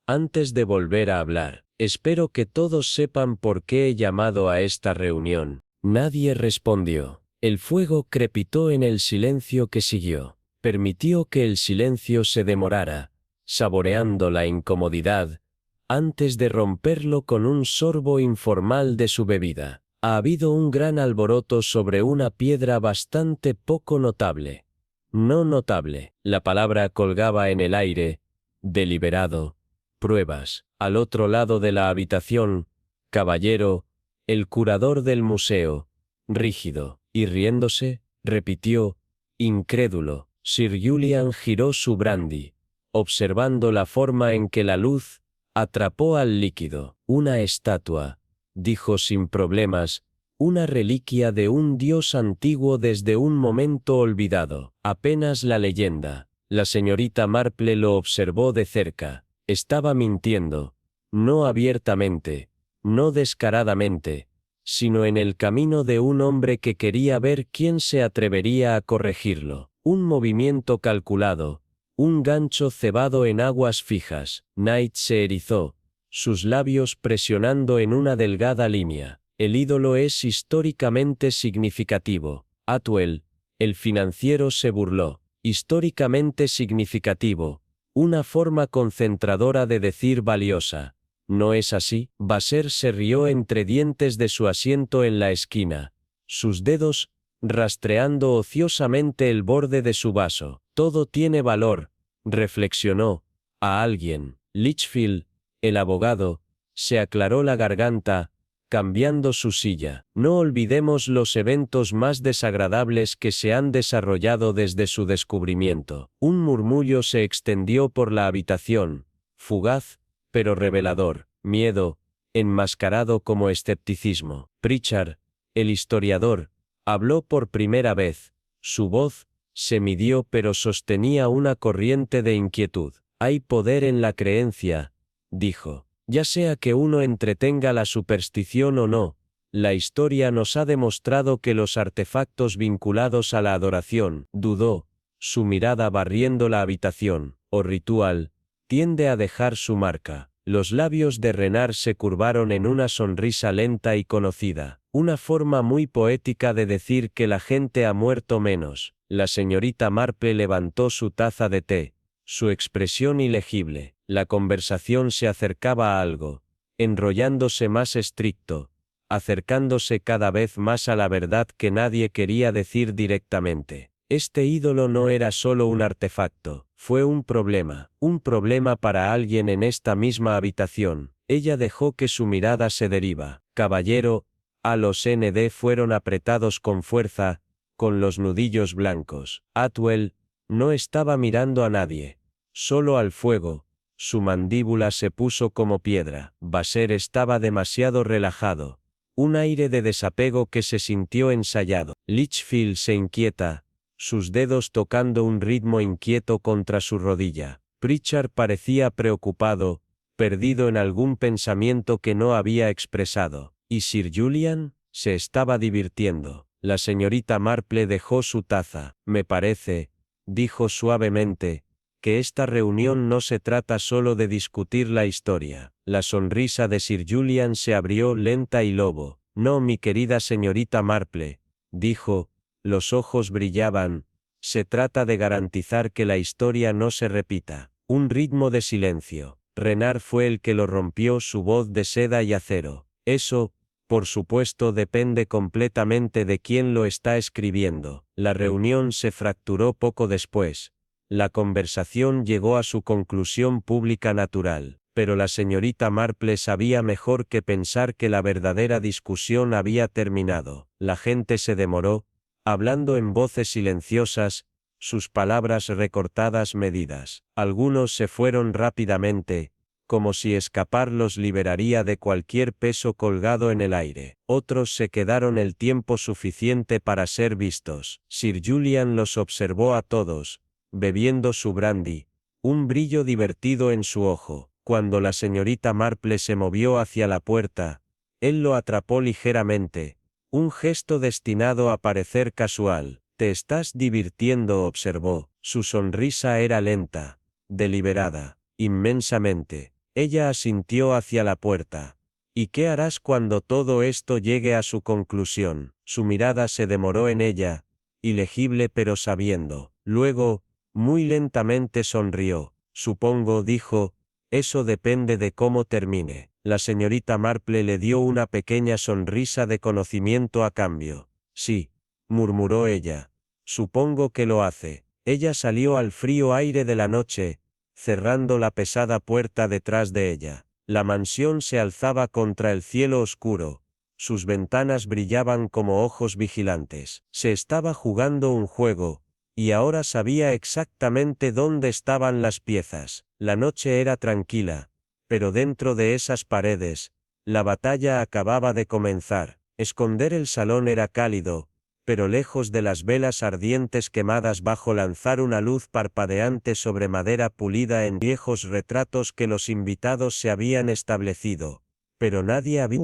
antes de volver a hablar. «Espero que todos sepan por qué he llamado a esta reunión». Nadie respondió. El fuego crepitó en el silencio que siguió. Permitió que el silencio se demorara, saboreando la incomodidad, antes de romperlo con un sorbo informal de su bebida. «Ha habido un gran alboroto sobre una piedra bastante poco notable». «No notable». La palabra colgaba en el aire. «Deliberado». «Pruebas». Al otro lado de la habitación, caballero, el curador del museo, rígido, Y riéndose, repitió, incrédulo. Sir Julian giró su brandy, observando la forma en que la luz atrapó al líquido. Una estatua, dijo sin problemas, una reliquia de un dios antiguo desde un momento olvidado. Apenas la leyenda. La señorita Marple lo observó de cerca. Estaba mintiendo. No abiertamente, no descaradamente, sino en el camino de un hombre que quería ver quién se atrevería a corregirlo. Un movimiento calculado, un gancho cebado en aguas fijas. Knight se erizó, sus labios presionando en una delgada línea. El ídolo es históricamente significativo. Atwell, el financiero, se burló. Históricamente significativo. Una forma concentradora de decir valiosa. ¿No es así? Vasseur se rió entre dientes de su asiento en la esquina, sus dedos rastreando ociosamente el borde de su vaso. Todo tiene valor, reflexionó. A alguien. Litchfield, el abogado, se aclaró la garganta, cambiando su silla. No olvidemos los eventos más desagradables que se han desarrollado desde su descubrimiento. Un murmullo se extendió por la habitación, fugaz, pero revelador. Miedo, enmascarado como escepticismo. Pritchard, el historiador, habló por primera vez. Su voz se midió pero sostenía una corriente de inquietud. Hay poder en la creencia, dijo. Ya sea que uno entretenga la superstición o no, la historia nos ha demostrado que los artefactos vinculados a la adoración, dudó, su mirada barriendo la habitación, o ritual, tiende a dejar su marca. Los labios de Renard se curvaron en una sonrisa lenta y conocida, una forma muy poética de decir que la gente ha muerto menos. La señorita Marple levantó su taza de té, su expresión ilegible. La conversación se acercaba a algo, enrollándose más estricto, acercándose cada vez más a la verdad que nadie quería decir directamente. Este ídolo no era solo un artefacto, fue un problema para alguien en esta misma habitación. Ella dejó que su mirada se deriva. Caballero, a los ND fueron apretados con fuerza, con los nudillos blancos. Atwell no estaba mirando a nadie, solo al fuego. Su mandíbula se puso como piedra. Vasseur estaba demasiado relajado. Un aire de desapego que se sintió ensayado. Litchfield se inquieta, sus dedos tocando un ritmo inquieto contra su rodilla. Pritchard parecía preocupado, perdido en algún pensamiento que no había expresado. ¿Y Sir Julian? Se estaba divirtiendo. La señorita Marple dejó su taza. Me parece, dijo suavemente, que esta reunión no se trata solo de discutir la historia. La sonrisa de Sir Julian se abrió lenta y lobo. No, mi querida señorita Marple, dijo, los ojos brillaban, se trata de garantizar que la historia no se repita. Un ritmo de silencio. Renard fue el que lo rompió, su voz de seda y acero. Eso, por supuesto, depende completamente de quién lo está escribiendo. La reunión se fracturó poco después. La conversación llegó a su conclusión pública natural, pero la señorita Marple sabía mejor que pensar que la verdadera discusión había terminado. La gente se demoró, hablando en voces silenciosas, sus palabras recortadas, medidas. Algunos se fueron rápidamente, como si escapar los liberaría de cualquier peso colgado en el aire. Otros se quedaron el tiempo suficiente para ser vistos. Sir Julian los observó a todos, bebiendo su brandy, un brillo divertido en su ojo. Cuando la señorita Marple se movió hacia la puerta, él lo atrapó ligeramente, un gesto destinado a parecer casual. Te estás divirtiendo, observó. Su sonrisa era lenta, deliberada, inmensamente. Ella asintió hacia la puerta. ¿Y qué harás cuando todo esto llegue a su conclusión? Su mirada se demoró en ella, ilegible pero sabiendo. Luego, muy lentamente sonrió. Supongo, dijo, eso depende de cómo termine. La señorita Marple le dio una pequeña sonrisa de conocimiento a cambio. Sí, murmuró ella. Supongo que lo hace. Ella salió al frío aire de la noche, cerrando la pesada puerta detrás de ella. La mansión se alzaba contra el cielo oscuro, Sus ventanas brillaban como ojos vigilantes. Se estaba jugando un juego, y ahora sabía exactamente dónde estaban las piezas. La noche era tranquila, pero dentro de esas paredes, la batalla acababa de comenzar. Esconder el salón era cálido, pero lejos de las velas ardientes quemadas bajo lanzar una luz parpadeante sobre madera pulida en viejos retratos que los invitados se habían establecido. Pero nadie había...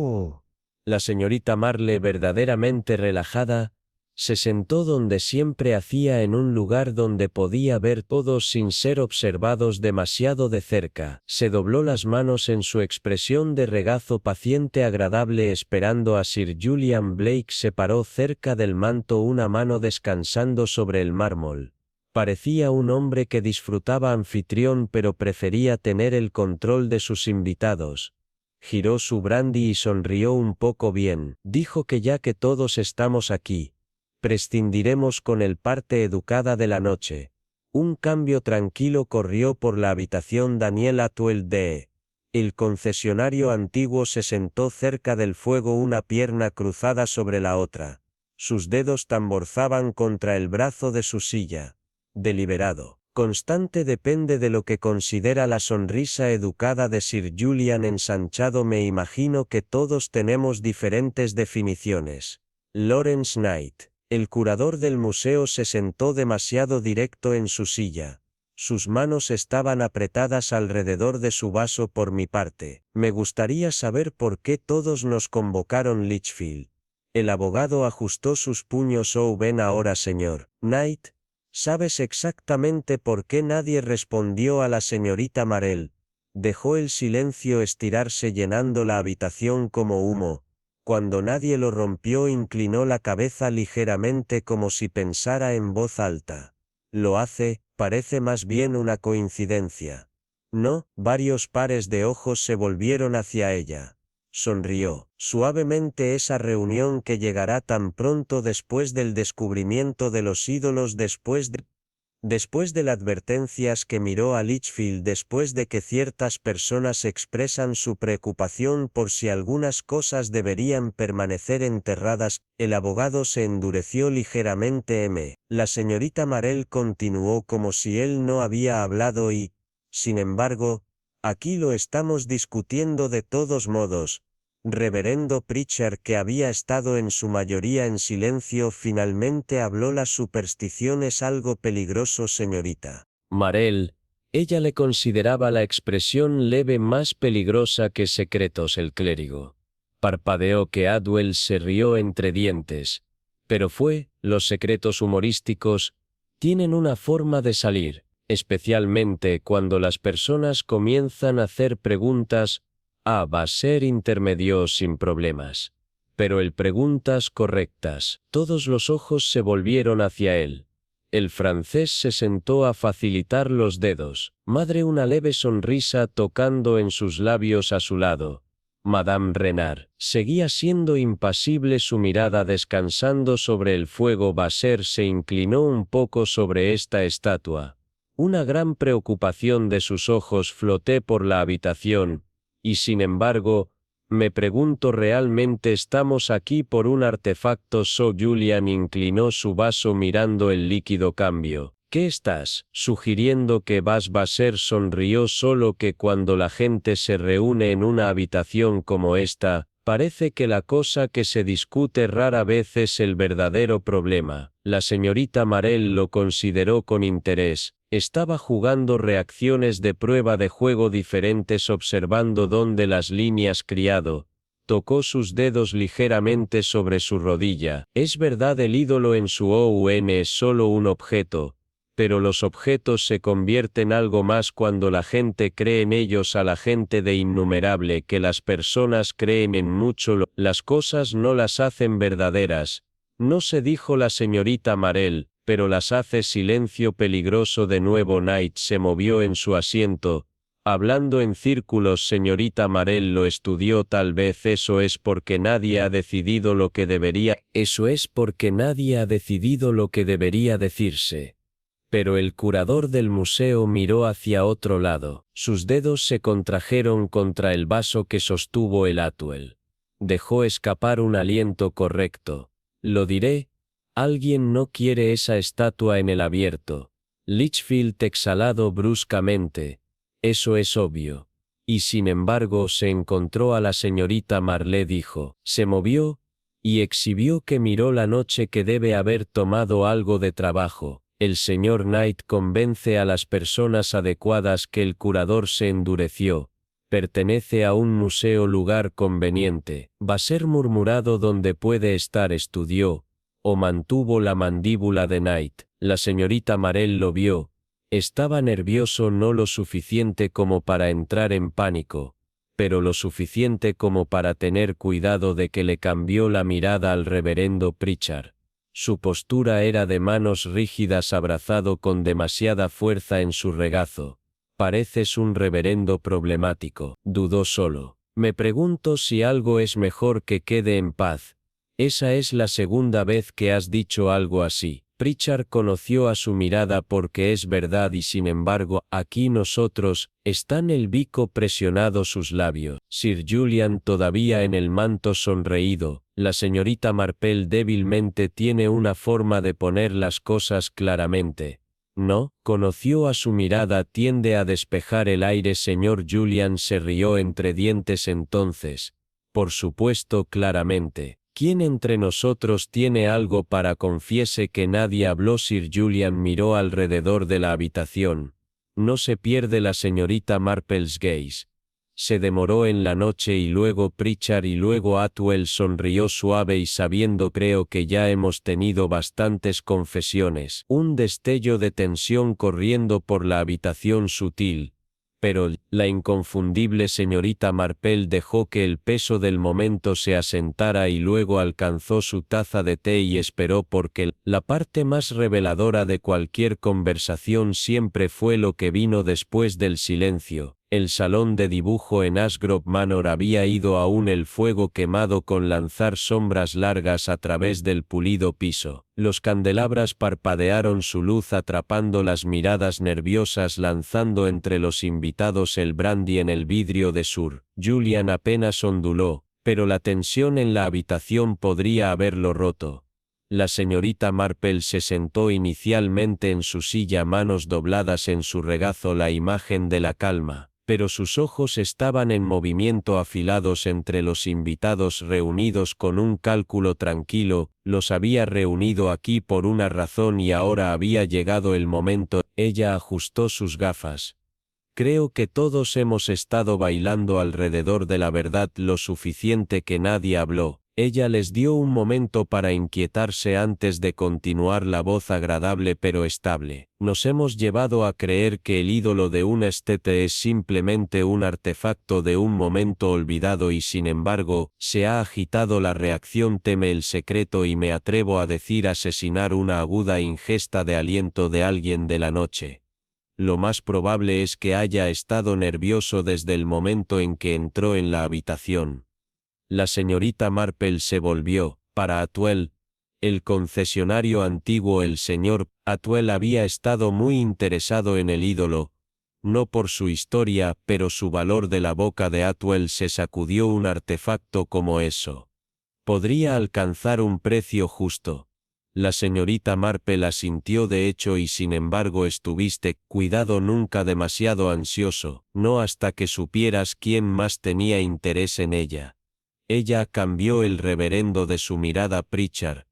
La señorita Marle, verdaderamente relajada, se sentó donde siempre hacía, en un lugar donde podía ver todos sin ser observados demasiado de cerca. Se dobló las manos en su expresión de regazo paciente agradable esperando a Sir Julian Blake. Se paró cerca del manto, una mano descansando sobre el mármol. Parecía un hombre que disfrutaba anfitrión pero prefería tener el control de sus invitados. Giró su brandy y sonrió un poco. Bien, dijo que ya que todos estamos aquí, prescindiremos con el parte educada de la noche. Un cambio tranquilo corrió por la habitación. Daniel Atwell de el concesionario antiguo se sentó cerca del fuego, una pierna cruzada sobre la otra. Sus dedos tamborzaban contra el brazo de su silla. Deliberado, constante, depende de lo que considera la sonrisa educada de Sir Julian ensanchado. Me imagino que todos tenemos diferentes definiciones. Lawrence Knight. El curador del museo se sentó demasiado directo en su silla. Sus manos estaban apretadas alrededor de su vaso. Por mi parte, me gustaría saber por qué todos nos convocaron. Litchfield. El abogado ajustó sus puños. Oh, ven ahora, señor Knight. ¿Sabes exactamente por qué nadie respondió a la señorita Marell? Dejó el silencio estirarse llenando la habitación como humo. Cuando nadie lo rompió, inclinó la cabeza ligeramente como si pensara en voz alta. Lo hace, parece más bien una coincidencia. No, varios pares de ojos se volvieron hacia ella. Sonrió suavemente. Esa reunión que llegará tan pronto después del descubrimiento de los ídolos, después de las advertencias que miró a Litchfield, después de que ciertas personas expresan su preocupación por si algunas cosas deberían permanecer enterradas. El abogado se endureció ligeramente. La señorita Marell continuó como si él no había hablado y, sin embargo, aquí lo estamos discutiendo de todos modos. Reverendo Pritchard, que había estado en su mayoría en silencio, finalmente habló. La superstición es algo peligroso, señorita Marell. Ella le consideraba la expresión leve más peligrosa que secretos. El clérigo parpadeó. Que Atwell se rió entre dientes. Pero los secretos humorísticos tienen una forma de salir, especialmente cuando las personas comienzan a hacer preguntas. Va a ser intermedio sin problemas. Pero el preguntas correctas. Todos los ojos se volvieron hacia él. El francés se sentó a facilitar los dedos. Madre, una leve sonrisa tocando en sus labios a su lado. Madame Renard seguía siendo impasible, su mirada descansando sobre el fuego. Basser se inclinó un poco sobre esta estatua. Una gran preocupación de sus ojos floté por la habitación. Y sin embargo, me pregunto, ¿realmente estamos aquí por un artefacto? So Julian inclinó su vaso mirando el líquido. Cambio. ¿Qué estás sugiriendo que vas? Basser sonrió. Solo que cuando la gente se reúne en una habitación como esta, parece que la cosa que se discute rara vez es el verdadero problema. La señorita Marell lo consideró con interés. Estaba jugando reacciones de prueba de juego diferentes, observando dónde las líneas. Criado tocó sus dedos ligeramente sobre su rodilla. Es verdad, el ídolo en su OUN es solo un objeto, pero los objetos se convierten algo más cuando la gente cree en ellos. A la gente de innumerable que las personas creen en mucho. Las cosas no las hacen verdaderas, no se dijo la señorita Marell, pero las hace. Silencio peligroso de nuevo. Knight se movió en su asiento, hablando en círculos. Señorita Marell lo estudió. Tal vez eso es porque nadie ha decidido lo que debería. Eso es porque nadie ha decidido lo que debería decirse. Pero el curador del museo miró hacia otro lado. Sus dedos se contrajeron contra el vaso que sostuvo el Atwell. Dejó escapar un aliento correcto. Lo diré. Alguien no quiere esa estatua en el abierto. Litchfield exhalado bruscamente. Eso es obvio. Y sin embargo se encontró a la señorita Marlé dijo. Se movió, y exhibió que miró la noche que debe haber tomado algo de trabajo. El señor Knight convence a las personas adecuadas que el curador se endureció. Pertenece a un museo lugar conveniente. Va a ser murmurado donde puede estar estudió, o mantuvo la mandíbula de Knight. La señorita Marell lo vio. Estaba nervioso no lo suficiente como para entrar en pánico, pero lo suficiente como para tener cuidado de que le cambió la mirada al reverendo Pritchard. Su postura era de manos rígidas abrazado con demasiada fuerza en su regazo. Pareces un reverendo problemático, dudó solo. Me pregunto si algo es mejor que quede en paz. Esa es la segunda vez que has dicho algo así. Pritchard conoció a su mirada porque es verdad y sin embargo, aquí nosotros, están el bico presionado sus labios. Sir Julian todavía en el manto sonreído. La señorita Marple débilmente tiene una forma de poner las cosas claramente. No, conoció a su mirada tiende a despejar el aire. Señor Julian se rió entre dientes entonces. Por supuesto claramente. ¿Quién entre nosotros tiene algo para confiese que nadie habló? Sir Julian miró alrededor de la habitación. No se pierde la señorita Marple's gaze. Se demoró en la noche y luego Pritchard y luego Atwell sonrió suave y sabiendo creo que ya hemos tenido bastantes confesiones. Un destello de tensión corriendo por la habitación sutil. Pero la inconfundible señorita Marple dejó que el peso del momento se asentara y luego alcanzó su taza de té y esperó porque la parte más reveladora de cualquier conversación siempre fue lo que vino después del silencio. El salón de dibujo en Ashgrove Manor había ido aún el fuego quemado con lanzar sombras largas a través del pulido piso. Los candelabras parpadearon su luz atrapando las miradas nerviosas lanzando entre los invitados el brandy en el vidrio de Sir Julian apenas onduló, pero la tensión en la habitación podría haberlo roto. La señorita Marple se sentó inicialmente en su silla manos dobladas en su regazo la imagen de la calma. Pero sus ojos estaban en movimiento afilados entre los invitados reunidos con un cálculo tranquilo, los había reunido aquí por una razón y ahora había llegado el momento. Ella ajustó sus gafas. Creo que todos hemos estado bailando alrededor de la verdad lo suficiente que nadie habló. Ella les dio un momento para inquietarse antes de continuar la voz agradable pero estable. Nos hemos llevado a creer que el ídolo de un estete es simplemente un artefacto de un momento olvidado y sin embargo, se ha agitado la reacción teme el secreto y me atrevo a decir asesinar una aguda ingesta de aliento de alguien de la noche. Lo más probable es que haya estado nervioso desde el momento en que entró en la habitación. La señorita Marple se volvió, para Atwell, el concesionario antiguo. El señor Atwell había estado muy interesado en el ídolo, no por su historia, pero su valor. De la boca de Atwell se sacudió un artefacto como eso. Podría alcanzar un precio justo. La señorita Marple asintió de hecho y sin embargo estuviste, cuidado nunca demasiado ansioso, no hasta que supieras quién más tenía interés en ella. Ella cambió el reverendo de su mirada a Pritchard.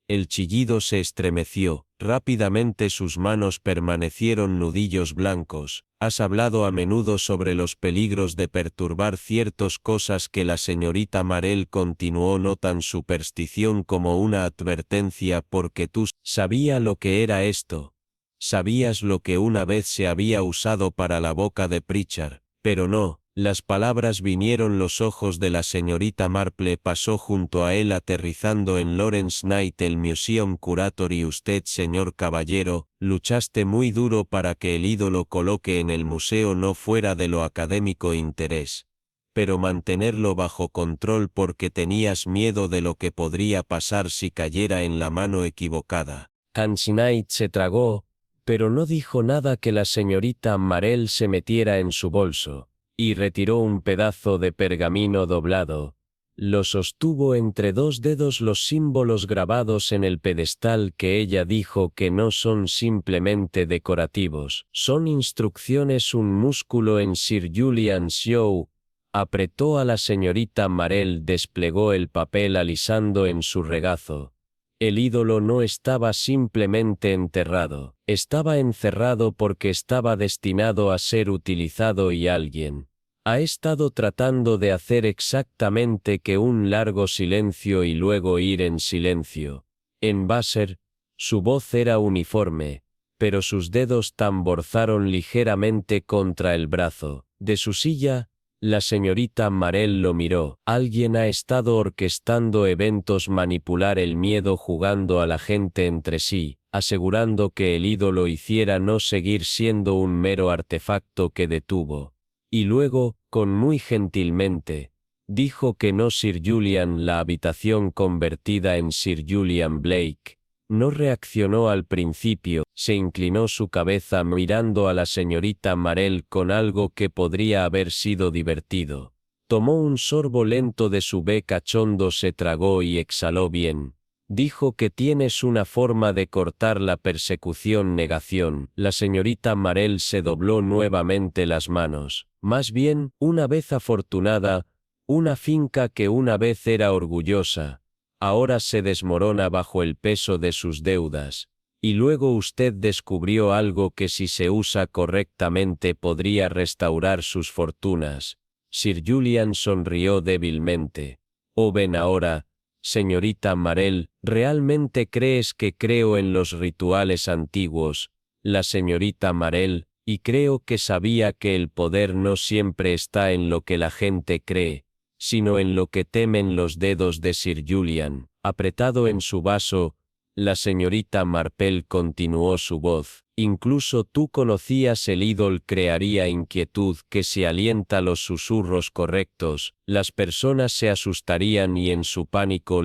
El chillido se estremeció, rápidamente sus manos permanecieron nudillos blancos. Has hablado a menudo sobre los peligros de perturbar ciertas cosas que la señorita Marell continuó no tan superstición como una advertencia porque tú sabía lo que era esto. Sabías lo que una vez se había usado para la boca de Pritchard, pero no. Las palabras vinieron los ojos de la señorita Marple pasó junto a él aterrizando en Lawrence Knight el Museum Curator y usted señor caballero, luchaste muy duro para que el ídolo coloque en el museo no fuera de lo académico interés, pero mantenerlo bajo control porque tenías miedo de lo que podría pasar si cayera en la mano equivocada. Knight se tragó, pero no dijo nada que la señorita Marell se metiera en su bolso. Y retiró un pedazo de pergamino doblado. Lo sostuvo entre dos dedos los símbolos grabados en el pedestal que ella dijo que no son simplemente decorativos, son instrucciones. Un músculo en Sir Julian Shaw apretó a la señorita Marell, desplegó el papel alisando en su regazo. El ídolo no estaba simplemente enterrado, estaba encerrado porque estaba destinado a ser utilizado y alguien ha estado tratando de hacer exactamente que un largo silencio y luego ir en silencio. En Basser, su voz era uniforme, pero sus dedos tamborzaron ligeramente contra el brazo. De su silla, la señorita Marell lo miró. Alguien ha estado orquestando eventos, manipular el miedo, jugando a la gente entre sí, asegurando que el ídolo hiciera no seguir siendo un mero artefacto que detuvo. Y luego, con muy gentilmente, dijo que no. Sir Julian, la habitación convertida en Sir Julian Blake, no reaccionó al principio, se inclinó su cabeza mirando a la señorita Marell con algo que podría haber sido divertido. Tomó un sorbo lento de su bé cachondo, se tragó y exhaló bien. Dijo que tienes una forma de cortar la persecución. Negación. La señorita Marell se dobló nuevamente las manos. Más bien, una vez afortunada, una finca que una vez era orgullosa, ahora se desmorona bajo el peso de sus deudas. Y luego usted descubrió algo que, si se usa correctamente, podría restaurar sus fortunas. Sir Julian sonrió débilmente. Oh, ven ahora, señorita Marell, ¿realmente crees que creo en los rituales antiguos? La señorita Marell, y creo que sabía que el poder no siempre está en lo que la gente cree, sino en lo que temen. Los dedos de Sir Julian, apretado en su vaso, la señorita Marple continuó su voz. Incluso tú conocías el ídolo, crearía inquietud que si alienta los susurros correctos, las personas se asustarían y en su pánico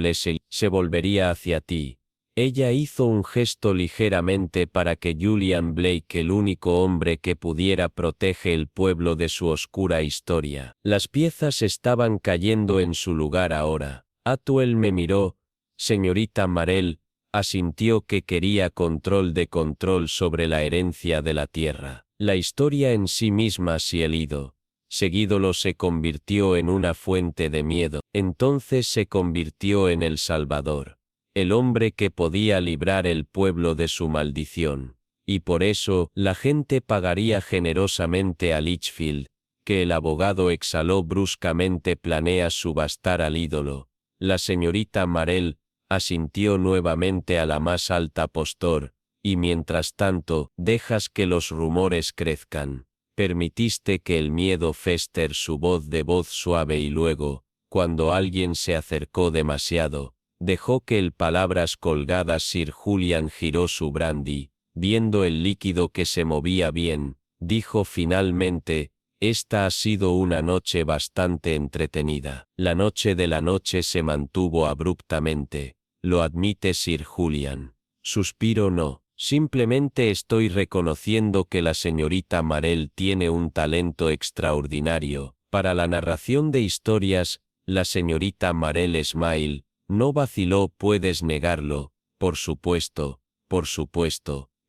se volvería hacia ti. Ella hizo un gesto ligeramente para que Julian Blake, el único hombre que pudiera proteger el pueblo de su oscura historia. Las piezas estaban cayendo en su lugar ahora. Atwell me miró. Señorita Marell, asintió que quería control sobre la herencia de la tierra. La historia en sí misma, si el ídolo seguidolo se convirtió en una fuente de miedo, entonces se convirtió en el Salvador, el hombre que podía librar el pueblo de su maldición. Y por eso, la gente pagaría generosamente a Litchfield, que el abogado exhaló bruscamente. Planea subastar al ídolo. La señorita Marell asintió nuevamente a la más alta postor, y mientras tanto, dejas que los rumores crezcan. Permitiste que el miedo fester su voz de voz suave y luego, cuando alguien se acercó demasiado, dejó que el palabras colgadas. Sir Julian giró su brandy, viendo el líquido que se movía bien, dijo finalmente, esta ha sido una noche bastante entretenida. La noche de la noche se mantuvo abruptamente. ¿Lo admite Sir Julian? Suspiro. No, simplemente estoy reconociendo que la señorita Marell tiene un talento extraordinario para la narración de historias. La señorita Marell Smile no vaciló. Puedes negarlo, por supuesto,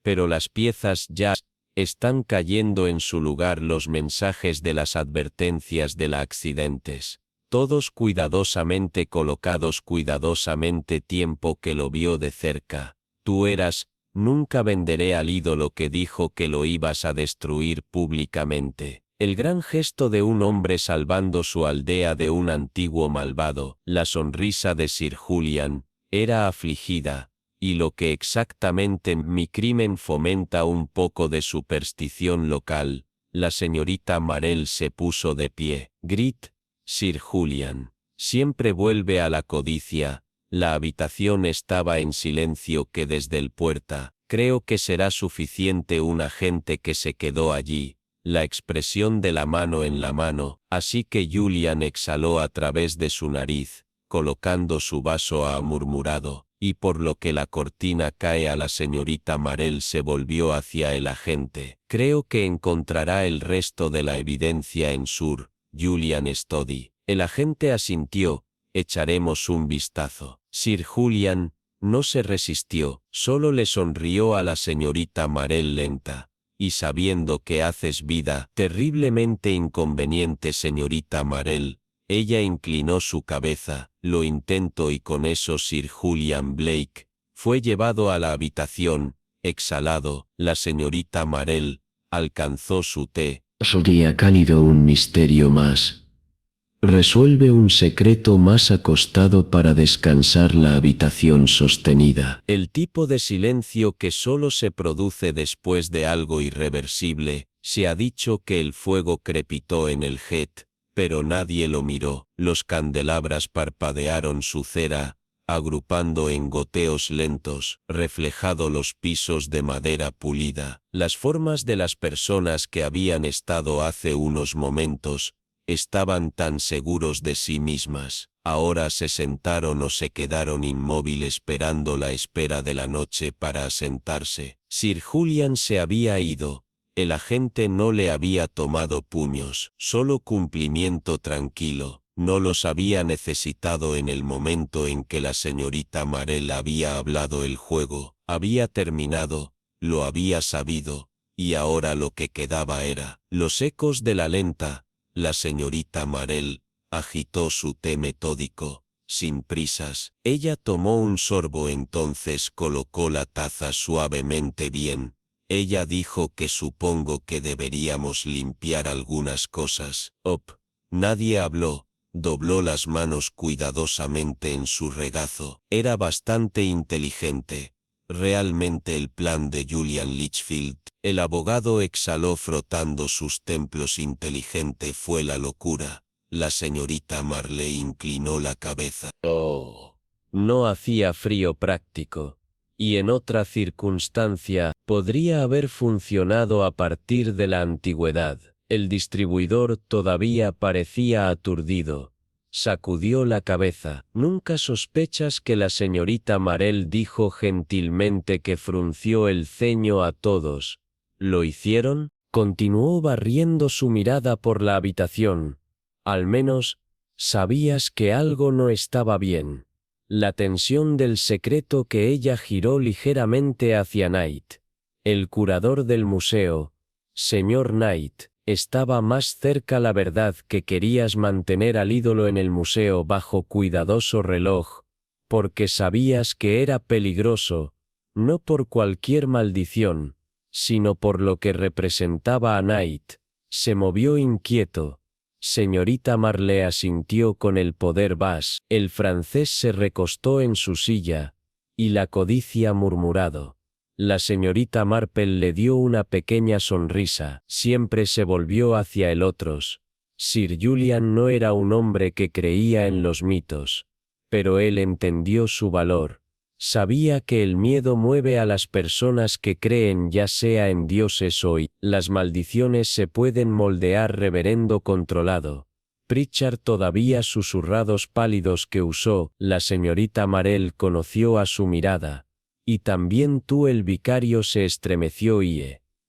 pero las piezas ya están cayendo en su lugar. Los mensajes de las advertencias de los accidentes, todos cuidadosamente colocados, cuidadosamente. Tiempo que lo vio de cerca. Tú eras, nunca venderé al ídolo que dijo que lo ibas a destruir públicamente. El gran gesto de un hombre salvando su aldea de un antiguo malvado. La sonrisa de Sir Julian era afligida. Y lo que exactamente mi crimen fomenta un poco de superstición local. La señorita Marell se puso de pie. Grit, Sir Julian, siempre vuelve a la codicia. La habitación estaba en silencio. Que desde el puerta, creo que será suficiente un agente que se quedó allí. La expresión de la mano en la mano, así que Julian exhaló a través de su nariz, colocando su vaso a murmurado. Y por lo que la cortina cae a la señorita Marell se volvió hacia el agente. Creo que encontrará el resto de la evidencia en Sir Julian Study. El agente asintió, Echaremos un vistazo. Sir Julian no se resistió, solo le sonrió a la señorita Marell lenta. Y sabiendo que haces vida terriblemente inconveniente, señorita Marell, ella inclinó su cabeza. Lo intento, y con eso Sir Julian Blake fue llevado a la habitación. Exhalado, la señorita Marell alcanzó su té. Día cálido, un misterio más. Resuelve un secreto más acostado para descansar la habitación sostenida. El tipo de silencio que solo se produce después de algo irreversible. Se ha dicho que el fuego crepitó en el jet, pero nadie lo miró. Los candelabras parpadearon su cera, agrupando en goteos lentos, reflejado los pisos de madera pulida. Las formas de las personas que habían estado hace unos momentos estaban tan seguros de sí mismas, ahora se sentaron o se quedaron inmóviles esperando la espera de la noche para asentarse. Sir Julian se había ido. El agente no le había tomado puños, solo cumplimiento tranquilo. No los había necesitado en el momento en que la señorita Marell había hablado. El juego había terminado, lo había sabido, y ahora lo que quedaba era los ecos de la lenta. La señorita Marell agitó su té metódico, sin prisas. Ella tomó un sorbo, entonces colocó la taza suavemente bien. Ella dijo que supongo que deberíamos limpiar algunas cosas. Nadie habló. Dobló las manos cuidadosamente en su regazo. Era bastante inteligente. Realmente el plan de Julian Litchfield. El abogado exhaló frotando sus templos. Inteligente fue la locura. La señorita Marley inclinó la cabeza. No hacía frío práctico, y en otra circunstancia podría haber funcionado a partir de la antigüedad. El distribuidor todavía parecía aturdido. Sacudió la cabeza. ¿Nunca sospechas que la señorita Marell dijo gentilmente que frunció el ceño a todos? ¿Lo hicieron? Continuó barriendo su mirada por la habitación. Al menos, sabías que algo no estaba bien. La tensión del secreto que ella giró ligeramente hacia Knight. El curador del museo, señor Knight, estaba más cerca. La verdad que querías mantener al ídolo en el museo bajo cuidadoso reloj, porque sabías que era peligroso, no por cualquier maldición, sino por lo que representaba a Knight. Se movió inquieto. Señorita Marley asintió con el poder Bass. El francés se recostó en su silla, y la codicia murmurado. La señorita Marple le dio una pequeña sonrisa. Siempre se volvió hacia el otros. Sir Julian no era un hombre que creía en los mitos, pero él entendió su valor. Sabía que el miedo mueve a las personas que creen, ya sea en dioses o las maldiciones se pueden moldear. Reverendo controlado. Pritchard todavía susurrados pálidos que usó. La señorita Marell conoció a su mirada. Y también tú. El vicario se estremeció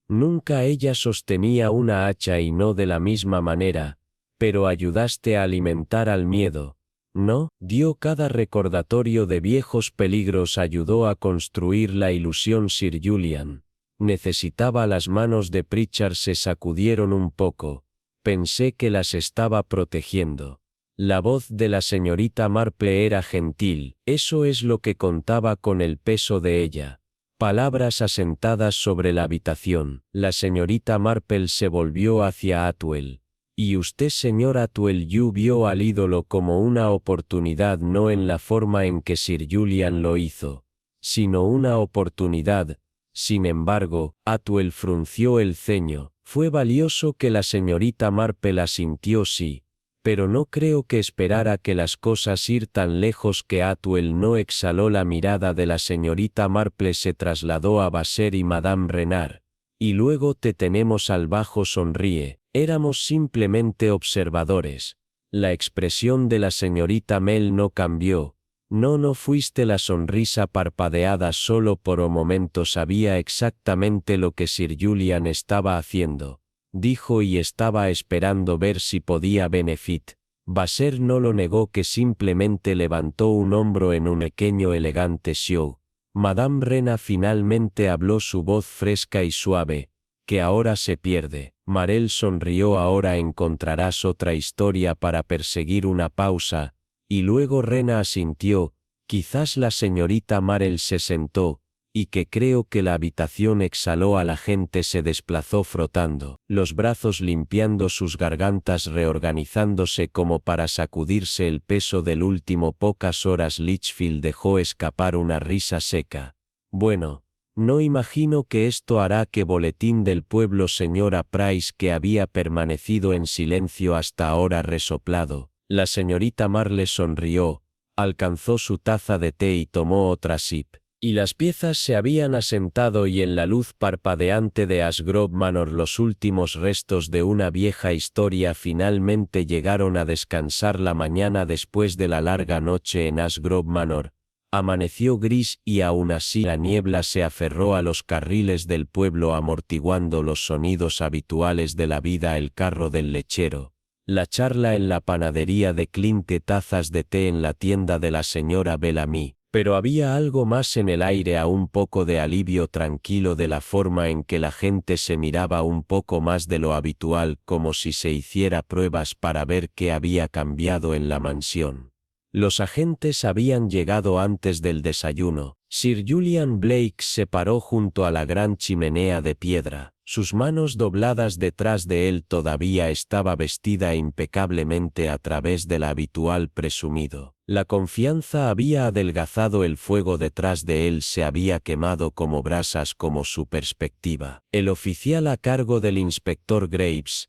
nunca ella sostenía una hacha y no de la misma manera, pero ayudaste a alimentar al miedo. No, dio cada recordatorio de viejos peligros, ayudó a construir la ilusión. Sir Julian necesitaba. Las manos de Pritchard se sacudieron un poco. Pensé que las estaba protegiendo. La voz de la señorita Marple era gentil, eso es lo que contaba con el peso de ella. Palabras asentadas sobre la habitación. La señorita Marple se volvió hacia Atwell. Y usted, señor Atwell, vio al ídolo como una oportunidad, no en la forma en que Sir Julian lo hizo, sino una oportunidad. Sin embargo, Atwell frunció el ceño. Fue valioso que la señorita Marple asintió sí, pero no creo que esperara que las cosas ir tan lejos que Atwell no exhaló. La mirada de la señorita Marple se trasladó a Basser y Madame Renard. Y luego te tenemos al bajo. Sonríe. Éramos simplemente observadores. La expresión de la señorita Mell no cambió. No fuiste. La sonrisa parpadeada solo por un momento. Sabía exactamente lo que Sir Julian estaba haciendo, dijo, y estaba esperando ver si podía benefit Basser no lo negó, que simplemente levantó un hombro en un pequeño elegante show. Madame Rena finalmente habló, su voz fresca y suave, que ahora se pierde. Marel sonrió. Ahora encontrarás otra historia para perseguir. Una pausa, y luego Rena asintió. Quizás la señorita Marel se sentó, y que creo que la habitación exhaló. A la gente se desplazó frotando los brazos, limpiando sus gargantas, reorganizándose como para sacudirse el peso del último. Pocas horas. Litchfield dejó escapar una risa seca. Bueno, no imagino que esto hará que boletín del pueblo. Señora Price, que había permanecido en silencio hasta ahora, resoplado. La señorita Marle sonrió, alcanzó su taza de té y tomó otra sip. Y las piezas se habían asentado, y en la luz parpadeante de Ashgrove Manor los últimos restos de una vieja historia finalmente llegaron a descansar. La mañana después de la larga noche en Ashgrove Manor amaneció gris, y aún así la niebla se aferró a los carriles del pueblo, amortiguando los sonidos habituales de la vida. El carro del lechero, la charla en la panadería de Clint, tazas de té en la tienda de la señora Bellamy. Pero había algo más en el aire, a un poco de alivio tranquilo, de la forma en que la gente se miraba un poco más de lo habitual, como si se hiciera pruebas para ver qué había cambiado en la mansión. Los agentes habían llegado antes del desayuno. Sir Julian Blake se paró junto a la gran chimenea de piedra. Sus manos dobladas detrás de él. Todavía estaba vestida impecablemente a través del habitual presumido. La confianza había adelgazado el fuego detrás de él, se había quemado como brasas, como su perspectiva. El oficial a cargo del inspector Graves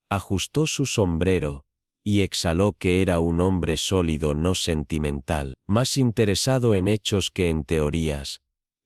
ajustó su sombrero y exhaló, que era un hombre sólido, no sentimental, más interesado en hechos que en teorías,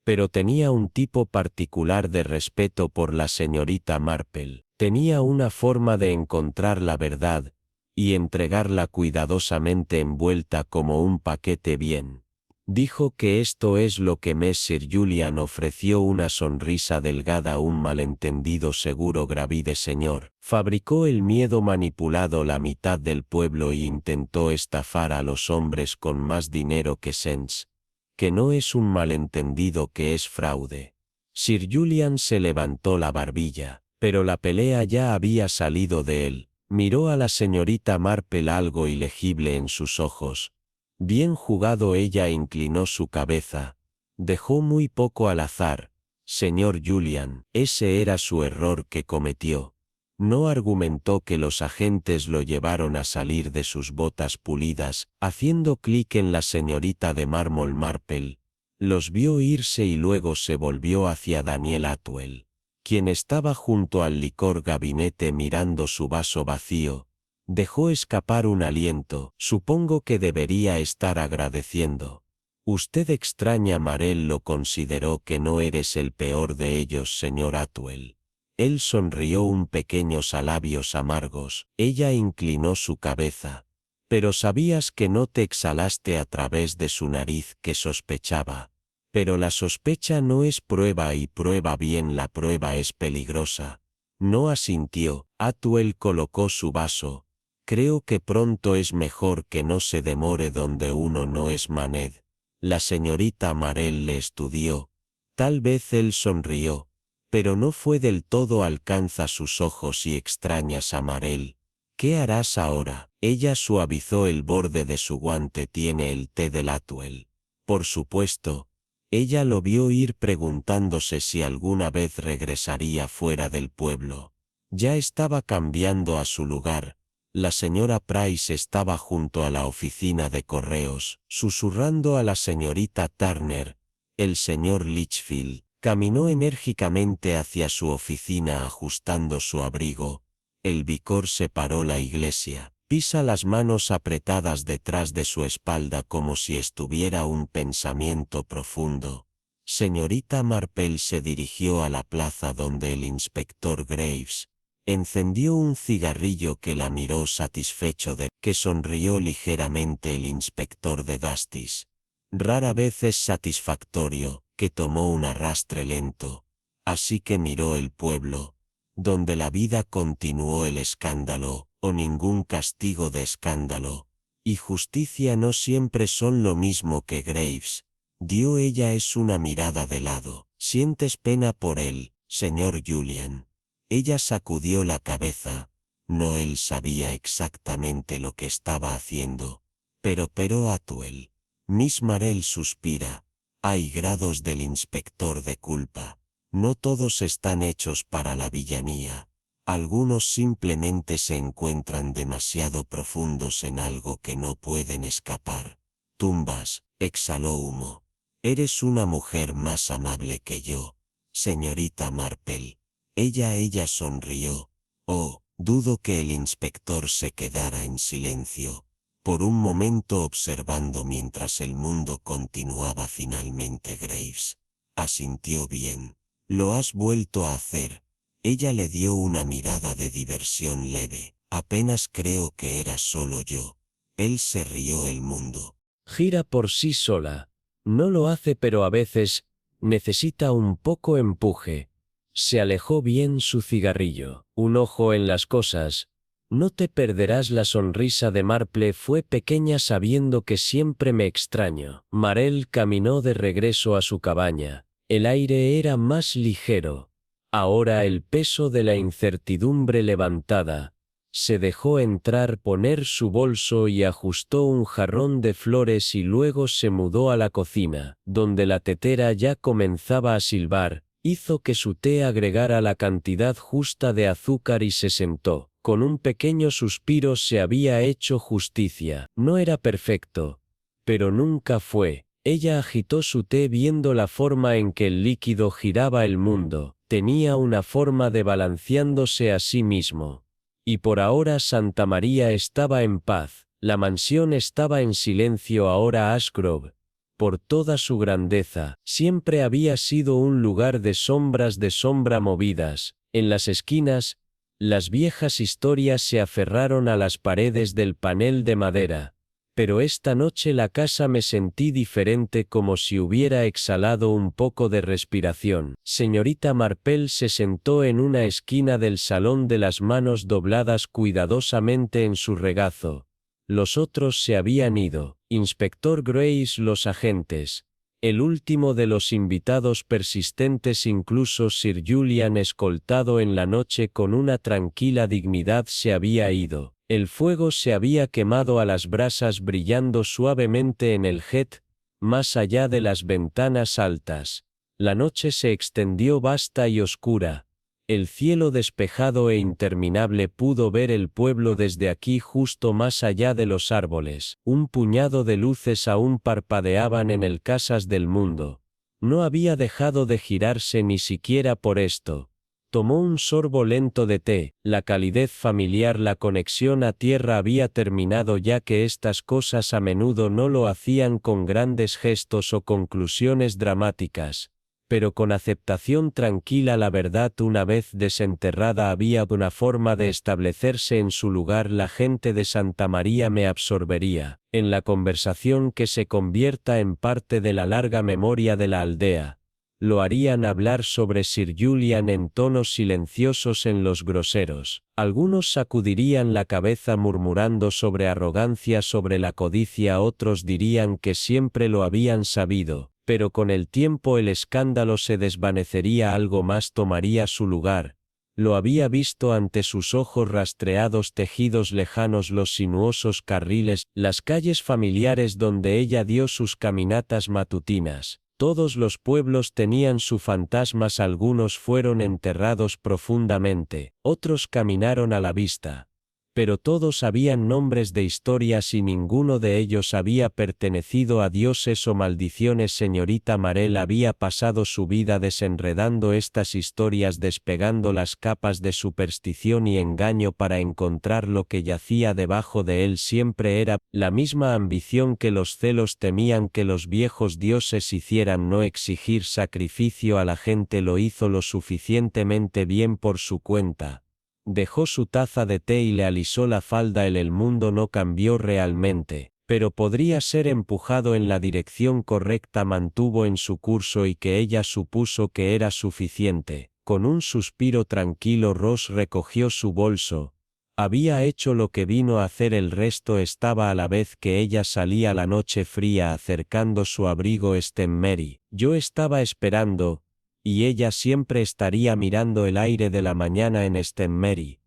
pero tenía un tipo particular de respeto por la señorita Marple. Tenía una forma de encontrar la verdad y entregarla cuidadosamente envuelta como un paquete bien. Dijo que esto es lo que me. Sir Julian ofreció una sonrisa delgada. Un malentendido seguro. Gravide, señor. Fabricó el miedo manipulado. La mitad del pueblo y intentó estafar a los hombres con más dinero que Sens. Que no es un malentendido, que es fraude. Sir Julian se levantó la barbilla, pero la pelea ya había salido de él. Miró a la señorita Marple, algo ilegible en sus ojos. Bien jugado. Ella inclinó su cabeza. Dejó muy poco al azar, señor Julian. Ese era su error que cometió. No argumentó que los agentes lo llevaron a salir de sus botas pulidas, haciendo clic en la señorita de mármol Marple. Los vio irse y luego se volvió hacia Daniel Atwell, quien estaba junto al licor gabinete mirando su vaso vacío. Dejó escapar un aliento. Supongo que debería estar agradeciendo. Usted extraña. Marel lo consideró. Que no eres el peor de ellos, señor Atwell. Él sonrió, un pequeños labios amargos. Ella inclinó su cabeza. Pero sabías que no te exhalaste a través de su nariz. Que sospechaba. Pero la sospecha no es prueba, y prueba bien. La prueba es peligrosa. No asintió. Atwell colocó su vaso. Creo que pronto es mejor que no se demore donde uno no es Maned. La señorita Marel le estudió. Tal vez él sonrió, pero no fue del todo. Alcanza sus ojos y extrañas a Marel. ¿Qué harás ahora? Ella suavizó el borde de su guante. Tiene el té del Atwell. Por supuesto. Ella lo vio ir, preguntándose si alguna vez regresaría fuera del pueblo. Ya estaba cambiando a su lugar. La señora Price estaba junto a la oficina de correos, susurrando a la señorita Turner. El señor Litchfield caminó enérgicamente hacia su oficina ajustando su abrigo. El vicor separó la iglesia. Pisa las manos apretadas detrás de su espalda como si estuviera un pensamiento profundo. Señorita Marple se dirigió a la plaza donde el inspector Graves encendió un cigarrillo, que la miró satisfecho de que sonrió ligeramente el inspector de Dusties. Rara vez es satisfactorio, que tomó un arrastre lento. Así que miró el pueblo, donde la vida continuó. El escándalo o ningún castigo de escándalo. Y justicia no siempre son lo mismo que Graves. Dio ella una mirada de lado. ¿Sientes pena por él, señor Julian? Ella sacudió la cabeza. No, él sabía exactamente lo que estaba haciendo. Pero Atwell. Miss Marell suspira. Hay grados del inspector de culpa. No todos están hechos para la villanía. Algunos simplemente se encuentran demasiado profundos en algo que no pueden escapar. Tumbas, exhaló humo. Eres una mujer más amable que yo, señorita Marple. Ella sonrió. Oh, dudo que el inspector se quedara en silencio, por un momento observando mientras el mundo continuaba. Finalmente Graves asintió. Bien. Lo has vuelto a hacer. Ella le dio una mirada de diversión leve. Apenas creo que era solo yo. Él se rió. El mundo gira por sí sola. No lo hace, pero a veces necesita un poco empuje. Se alejó bien su cigarrillo. Un ojo en las cosas. No te perderás. La sonrisa de Marple fue pequeña sabiendo que siempre me extraño. Marell caminó de regreso a su cabaña. El aire era más ligero. Ahora el peso de la incertidumbre levantada. Se dejó entrar, poner su bolso y ajustó un jarrón de flores y luego se mudó a la cocina, donde la tetera ya comenzaba a silbar. Hizo que su té agregara la cantidad justa de azúcar y se sentó. Con un pequeño suspiro se había hecho justicia. No era perfecto, pero nunca fue. Ella agitó su té viendo la forma en que el líquido giraba el mundo. Tenía una forma de balanceándose a sí mismo. Y por ahora Santa María estaba en paz. La mansión estaba en silencio ahora. Ashgrove, por toda su grandeza, siempre había sido un lugar de sombras, de sombra movidas. En las esquinas, las viejas historias se aferraron a las paredes del panel de madera. Pero esta noche la casa me sentí diferente, como si hubiera exhalado un poco de respiración. Señorita Marple se sentó en una esquina del salón, de las manos dobladas cuidadosamente en su regazo. Los otros se habían ido. Inspector Grace, los agentes. El último de los invitados persistentes, incluso Sir Julian, escoltado en la noche con una tranquila dignidad, se había ido. El fuego se había quemado a las brasas, brillando suavemente en el jet, más allá de las ventanas altas. La noche se extendió vasta y oscura. El cielo despejado e interminable. Pudo ver el pueblo desde aquí, justo más allá de los árboles. Un puñado de luces aún parpadeaban en el casas del mundo. No había dejado de girarse ni siquiera por esto. Tomó un sorbo lento de té. La calidez familiar, la conexión a tierra había terminado, ya que estas cosas a menudo no lo hacían con grandes gestos o conclusiones dramáticas, pero con aceptación tranquila. La verdad, una vez desenterrada, había una forma de establecerse en su lugar. La gente de Santa María me absorbería, en la conversación que se convierta en parte de la larga memoria de la aldea. Lo harían hablar sobre Sir Julian en tonos silenciosos en los groseros. Algunos sacudirían la cabeza murmurando sobre arrogancia, sobre la codicia. Otros dirían que siempre lo habían sabido, pero con el tiempo el escándalo se desvanecería. Algo más tomaría su lugar. Lo había visto ante sus ojos, rastreados tejidos lejanos, los sinuosos carriles, las calles familiares donde ella dio sus caminatas matutinas. Todos los pueblos tenían sus fantasmas. Algunos fueron enterrados profundamente, otros caminaron a la vista. Pero todos habían nombres de historias y ninguno de ellos había pertenecido a dioses o maldiciones. Señorita Marell había pasado su vida desenredando estas historias, despegando las capas de superstición y engaño para encontrar lo que yacía debajo de él. Siempre era la misma ambición que los celos temían que los viejos dioses hicieran: no exigir sacrificio a la gente. Lo hizo lo suficientemente bien por su cuenta. Dejó su taza de té y le alisó la falda. El mundo no cambió realmente, pero podría ser empujado en la dirección correcta. Mantuvo en su curso y que ella supuso que era suficiente. Con un suspiro tranquilo, Ross recogió su bolso, Había hecho lo que vino a hacer el resto estaba a la vez que ella salía la noche fría acercando su abrigo Stenmary. Yo estaba esperando, y ella siempre estaría mirando el aire de la mañana en Stenmary.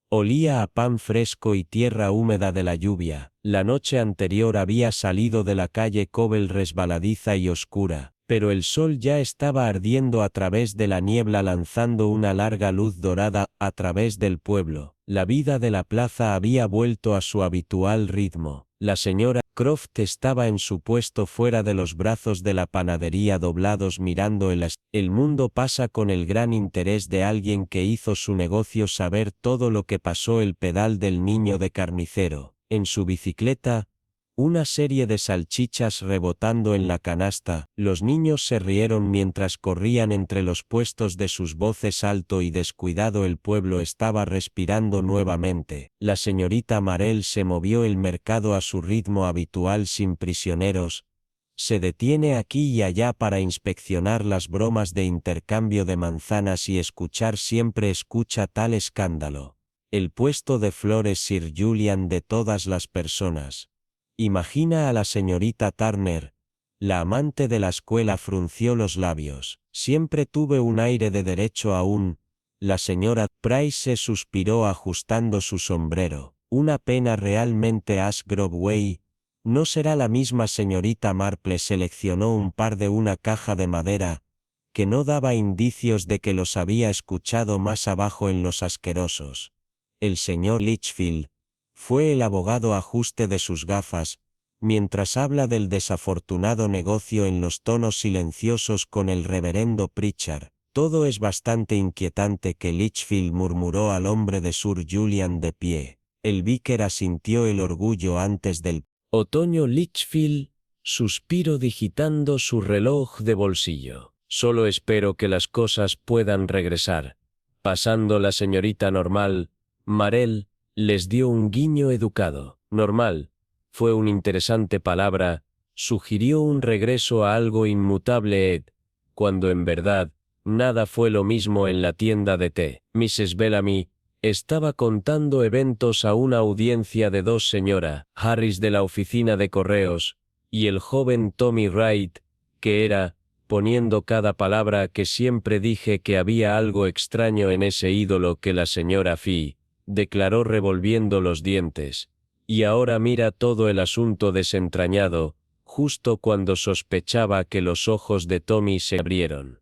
Olía a pan fresco y tierra húmeda de la lluvia. La noche anterior había salido de la calle Cobble resbaladiza y oscura, pero el sol ya estaba ardiendo a través de la niebla lanzando una larga luz dorada a través del pueblo. La vida de la plaza había vuelto a su habitual ritmo. La señora Croft estaba en su puesto fuera de los brazos de la panadería doblados mirando el mundo pasa con el gran interés de alguien que hizo su negocio saber todo lo que pasó el pedal del niño de carnicero. En su bicicleta, una serie de salchichas rebotando en la canasta, los niños se rieron mientras corrían entre los puestos de sus voces alto y descuidado el pueblo estaba respirando nuevamente. La señorita Marell se movió el mercado a su ritmo habitual sin prisioneros. Se detiene aquí y allá para inspeccionar las bromas de intercambio de manzanas y escuchar siempre escucha tal escándalo. El puesto de flores Sir Julian de todas las personas. Imagina a la señorita Turner. La amante de la escuela frunció los labios. Siempre tuve un aire de derecho aún. La señora Price se suspiró ajustando su sombrero. Una pena realmente Ashgrove Way. No será la misma señorita Marple seleccionó un par de una caja de madera, que no daba indicios de que los había escuchado más abajo en los asquerosos. El señor Litchfield. Fue el abogado ajuste de sus gafas, mientras habla del desafortunado negocio en los tonos silenciosos con el reverendo Pritchard. Todo es bastante inquietante que Litchfield murmuró al hombre de Sir Julian de pie. El vicar asintió el orgullo antes del otoño. Litchfield suspiró digitando su reloj de bolsillo. Solo espero que las cosas puedan regresar. Pasando la señorita Normal, Marell les dio un guiño educado. Normal, fue una interesante palabra, sugirió un regreso a algo inmutable Ed, cuando en verdad, nada fue lo mismo en la tienda de té. Mrs. Bellamy estaba contando eventos a una audiencia de dos señora Harris de la oficina de correos, y el joven Tommy Wright, que era, poniendo cada palabra que siempre dije que había algo extraño en ese ídolo que la señora Fee, declaró revolviendo los dientes, y ahora mira todo el asunto desentrañado, justo cuando sospechaba que los ojos de Tommy se abrieron.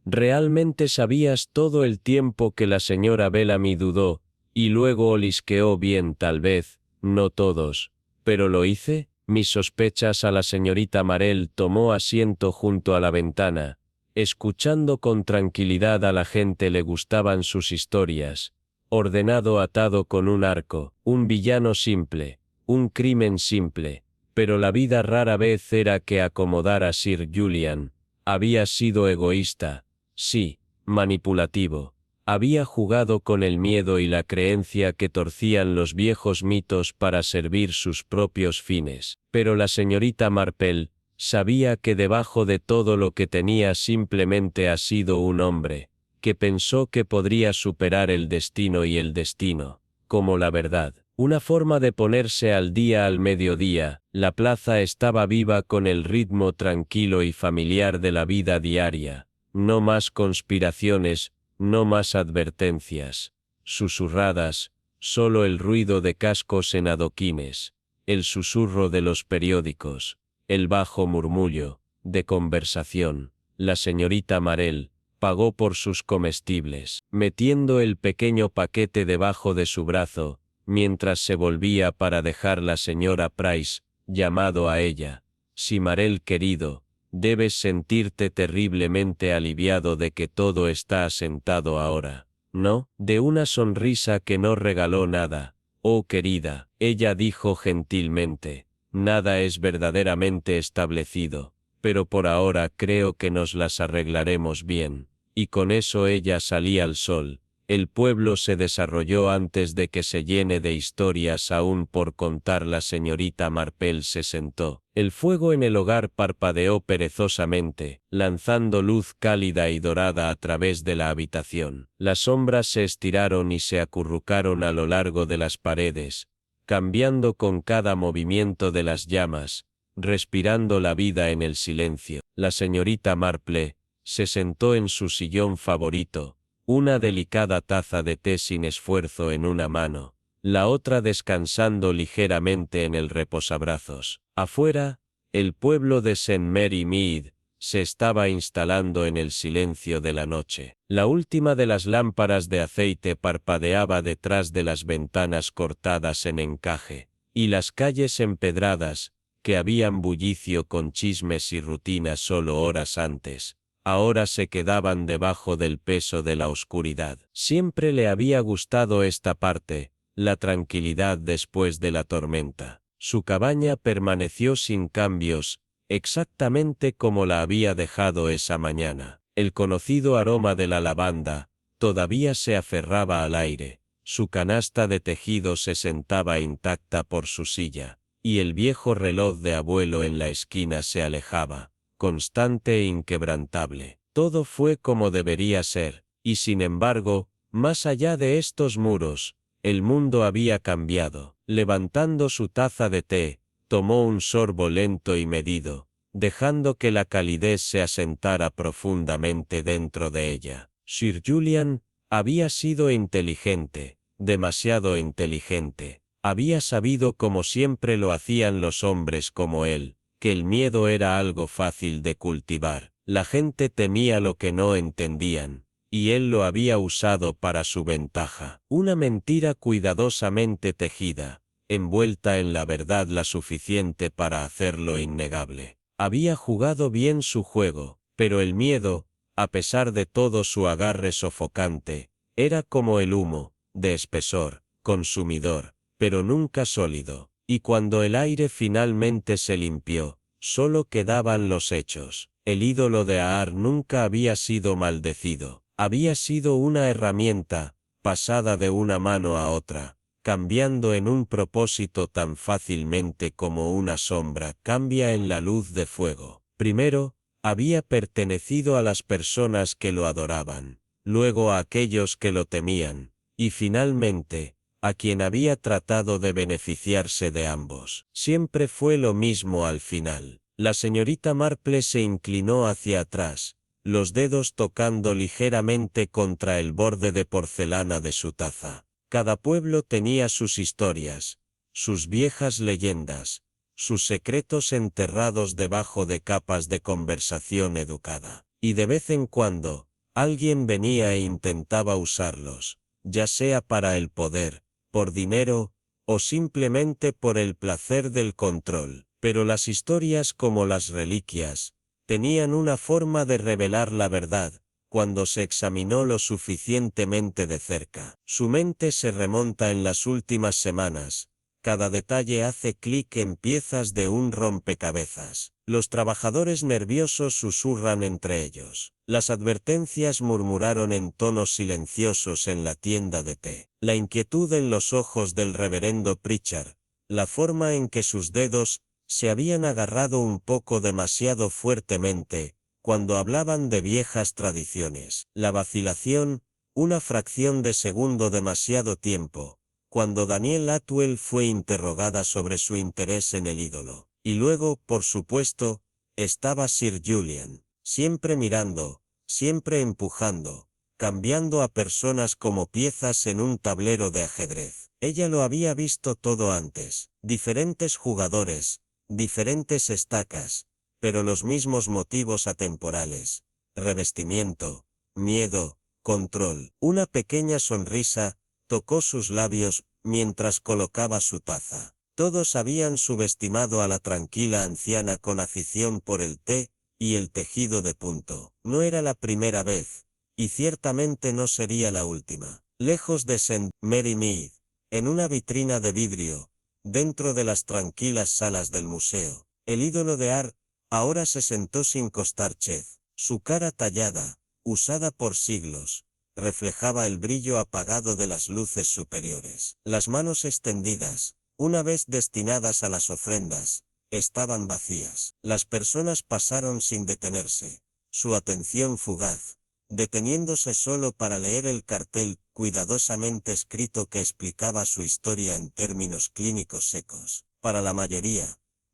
¿Realmente sabías todo el tiempo que la señora Bellamy dudó, y luego olisqueó bien tal vez, no todos, pero lo hice? Mis sospechas a la señorita Marell tomó asiento junto a la ventana, escuchando con tranquilidad a la gente le gustaban sus historias. Ordenado atado con un arco, un villano simple, un crimen simple, pero la vida rara vez era que acomodar a Sir Julian. Había sido egoísta, sí, manipulativo, había jugado con el miedo y la creencia que torcían los viejos mitos para servir sus propios fines, pero la señorita Marple sabía que debajo de todo lo que tenía simplemente ha sido un hombre, que pensó que podría superar el destino y el destino, como la verdad. Una forma de ponerse al día al mediodía, la plaza estaba viva con el ritmo tranquilo y familiar de la vida diaria. No más conspiraciones, no más advertencias susurradas, solo el ruido de cascos en adoquines, el susurro de los periódicos, el bajo murmullo de conversación. La señorita Marell pagó por sus comestibles, metiendo el pequeño paquete debajo de su brazo, mientras se volvía para dejar la señora Price, llamado a ella. Si Marell querido, debes sentirte terriblemente aliviado de que todo está asentado ahora, ¿no? De una sonrisa que no regaló nada. Oh querida, ella dijo gentilmente, nada es verdaderamente establecido, pero por ahora creo que nos las arreglaremos bien. Y con eso ella salía al sol, El pueblo se desarrolló antes de que se llene de historias aún por contar. La señorita Marple se sentó. El fuego en el hogar parpadeó perezosamente, lanzando luz cálida y dorada a través de la habitación. Las sombras se estiraron y se acurrucaron a lo largo de las paredes, cambiando con cada movimiento de las llamas, respirando la vida en el silencio. La señorita Marple se sentó en su sillón favorito, una delicada taza de té sin esfuerzo en una mano, la otra descansando ligeramente en el reposabrazos. Afuera, el pueblo de St. Mary Mead se estaba instalando en el silencio de la noche. La última de las lámparas de aceite parpadeaba detrás de las ventanas cortadas en encaje, y las calles empedradas, que habían bullicio con chismes y rutinas solo horas antes, ahora se quedaban debajo del peso de la oscuridad. Siempre le había gustado esta parte, la tranquilidad después de la tormenta. Su cabaña permaneció sin cambios, exactamente como la había dejado esa mañana. El conocido aroma de la lavanda todavía se aferraba al aire, su canasta de tejido se sentaba intacta por su silla, y el viejo reloj de abuelo en la esquina se alejaba, constante e inquebrantable. Todo fue como debería ser, y sin embargo, más allá de estos muros, el mundo había cambiado. Levantando su taza de té, tomó un sorbo lento y medido, dejando que la calidez se asentara profundamente dentro de ella. Sir Julian había sido inteligente, demasiado inteligente. Había sabido, como siempre lo hacían los hombres como él, que el miedo era algo fácil de cultivar. La gente temía lo que no entendían, y él lo había usado para su ventaja. Una mentira cuidadosamente tejida, envuelta en la verdad la suficiente para hacerlo innegable. Había jugado bien su juego, pero el miedo, a pesar de todo su agarre sofocante, era como el humo, de espesor, consumidor, pero nunca sólido, y cuando el aire finalmente se limpió, solo quedaban los hechos. El ídolo de Aar nunca había sido maldecido, había sido una herramienta, pasada de una mano a otra, cambiando en un propósito tan fácilmente como una sombra cambia en la luz de fuego. Primero, había pertenecido a las personas que lo adoraban, luego a aquellos que lo temían, y finalmente, a quien había tratado de beneficiarse de ambos. Siempre fue lo mismo al final. La señorita Marple se inclinó hacia atrás, los dedos tocando ligeramente contra el borde de porcelana de su taza. Cada pueblo tenía sus historias, sus viejas leyendas, sus secretos enterrados debajo de capas de conversación educada. Y de vez en cuando, alguien venía e intentaba usarlos, ya sea para el poder, por dinero, o simplemente por el placer del control. Pero las historias, como las reliquias, tenían una forma de revelar la verdad, cuando se examinó lo suficientemente de cerca. Su mente se remonta en las últimas semanas, cada detalle hace clic en piezas de un rompecabezas. Los trabajadores nerviosos susurran entre ellos. Las advertencias murmuraron en tonos silenciosos en la tienda de té. La inquietud en los ojos del reverendo Pritchard, la forma en que sus dedos se habían agarrado un poco demasiado fuertemente, cuando hablaban de viejas tradiciones. La vacilación, una fracción de segundo demasiado tiempo, cuando Daniel Atwell fue interrogada sobre su interés en el ídolo. Y luego, por supuesto, estaba Sir Julian, siempre mirando, siempre empujando, cambiando a personas como piezas en un tablero de ajedrez. Ella lo había visto todo antes, diferentes jugadores, diferentes estacas, pero los mismos motivos atemporales: revestimiento, miedo, control. Una pequeña sonrisa tocó sus labios mientras colocaba su taza. Todos habían subestimado a la tranquila anciana con afición por el té y el tejido de punto. No era la primera vez, y ciertamente no sería la última. Lejos de St. Mary Mead, en una vitrina de vidrio, dentro de las tranquilas salas del museo, el ídolo de Aar ahora se sentó sin costar chez. Su cara tallada, usada por siglos, reflejaba el brillo apagado de las luces superiores. Las manos extendidas, una vez destinadas a las ofrendas, estaban vacías. Las personas pasaron sin detenerse, su atención fugaz, deteniéndose solo para leer el cartel cuidadosamente escrito que explicaba su historia en términos clínicos secos. Para la mayoría,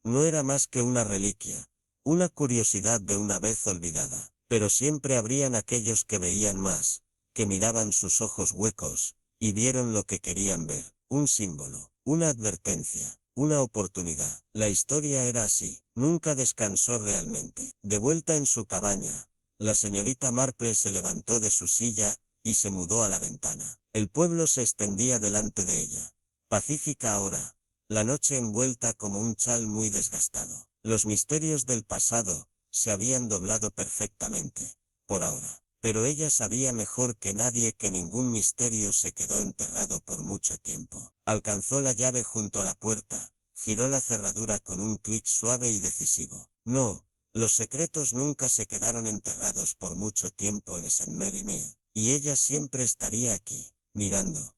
no era más que una reliquia, una curiosidad de una vez olvidada, pero siempre habrían aquellos que veían más, que miraban sus ojos huecos, y vieron lo que querían ver, un símbolo, una advertencia, una oportunidad. La historia era así, nunca descansó realmente. De vuelta en su cabaña, la señorita Marple se levantó de su silla, y se mudó a la ventana. El pueblo se extendía delante de ella, pacífica ahora, la noche envuelta como un chal muy desgastado. Los misterios del pasado se habían doblado perfectamente, por ahora. Pero ella sabía mejor que nadie que ningún misterio se quedó enterrado por mucho tiempo. Alcanzó la llave junto a la puerta, giró la cerradura con un clic suave y decisivo. No, los secretos nunca se quedaron enterrados por mucho tiempo en St. Mary Mere, y ella siempre estaría aquí, mirando,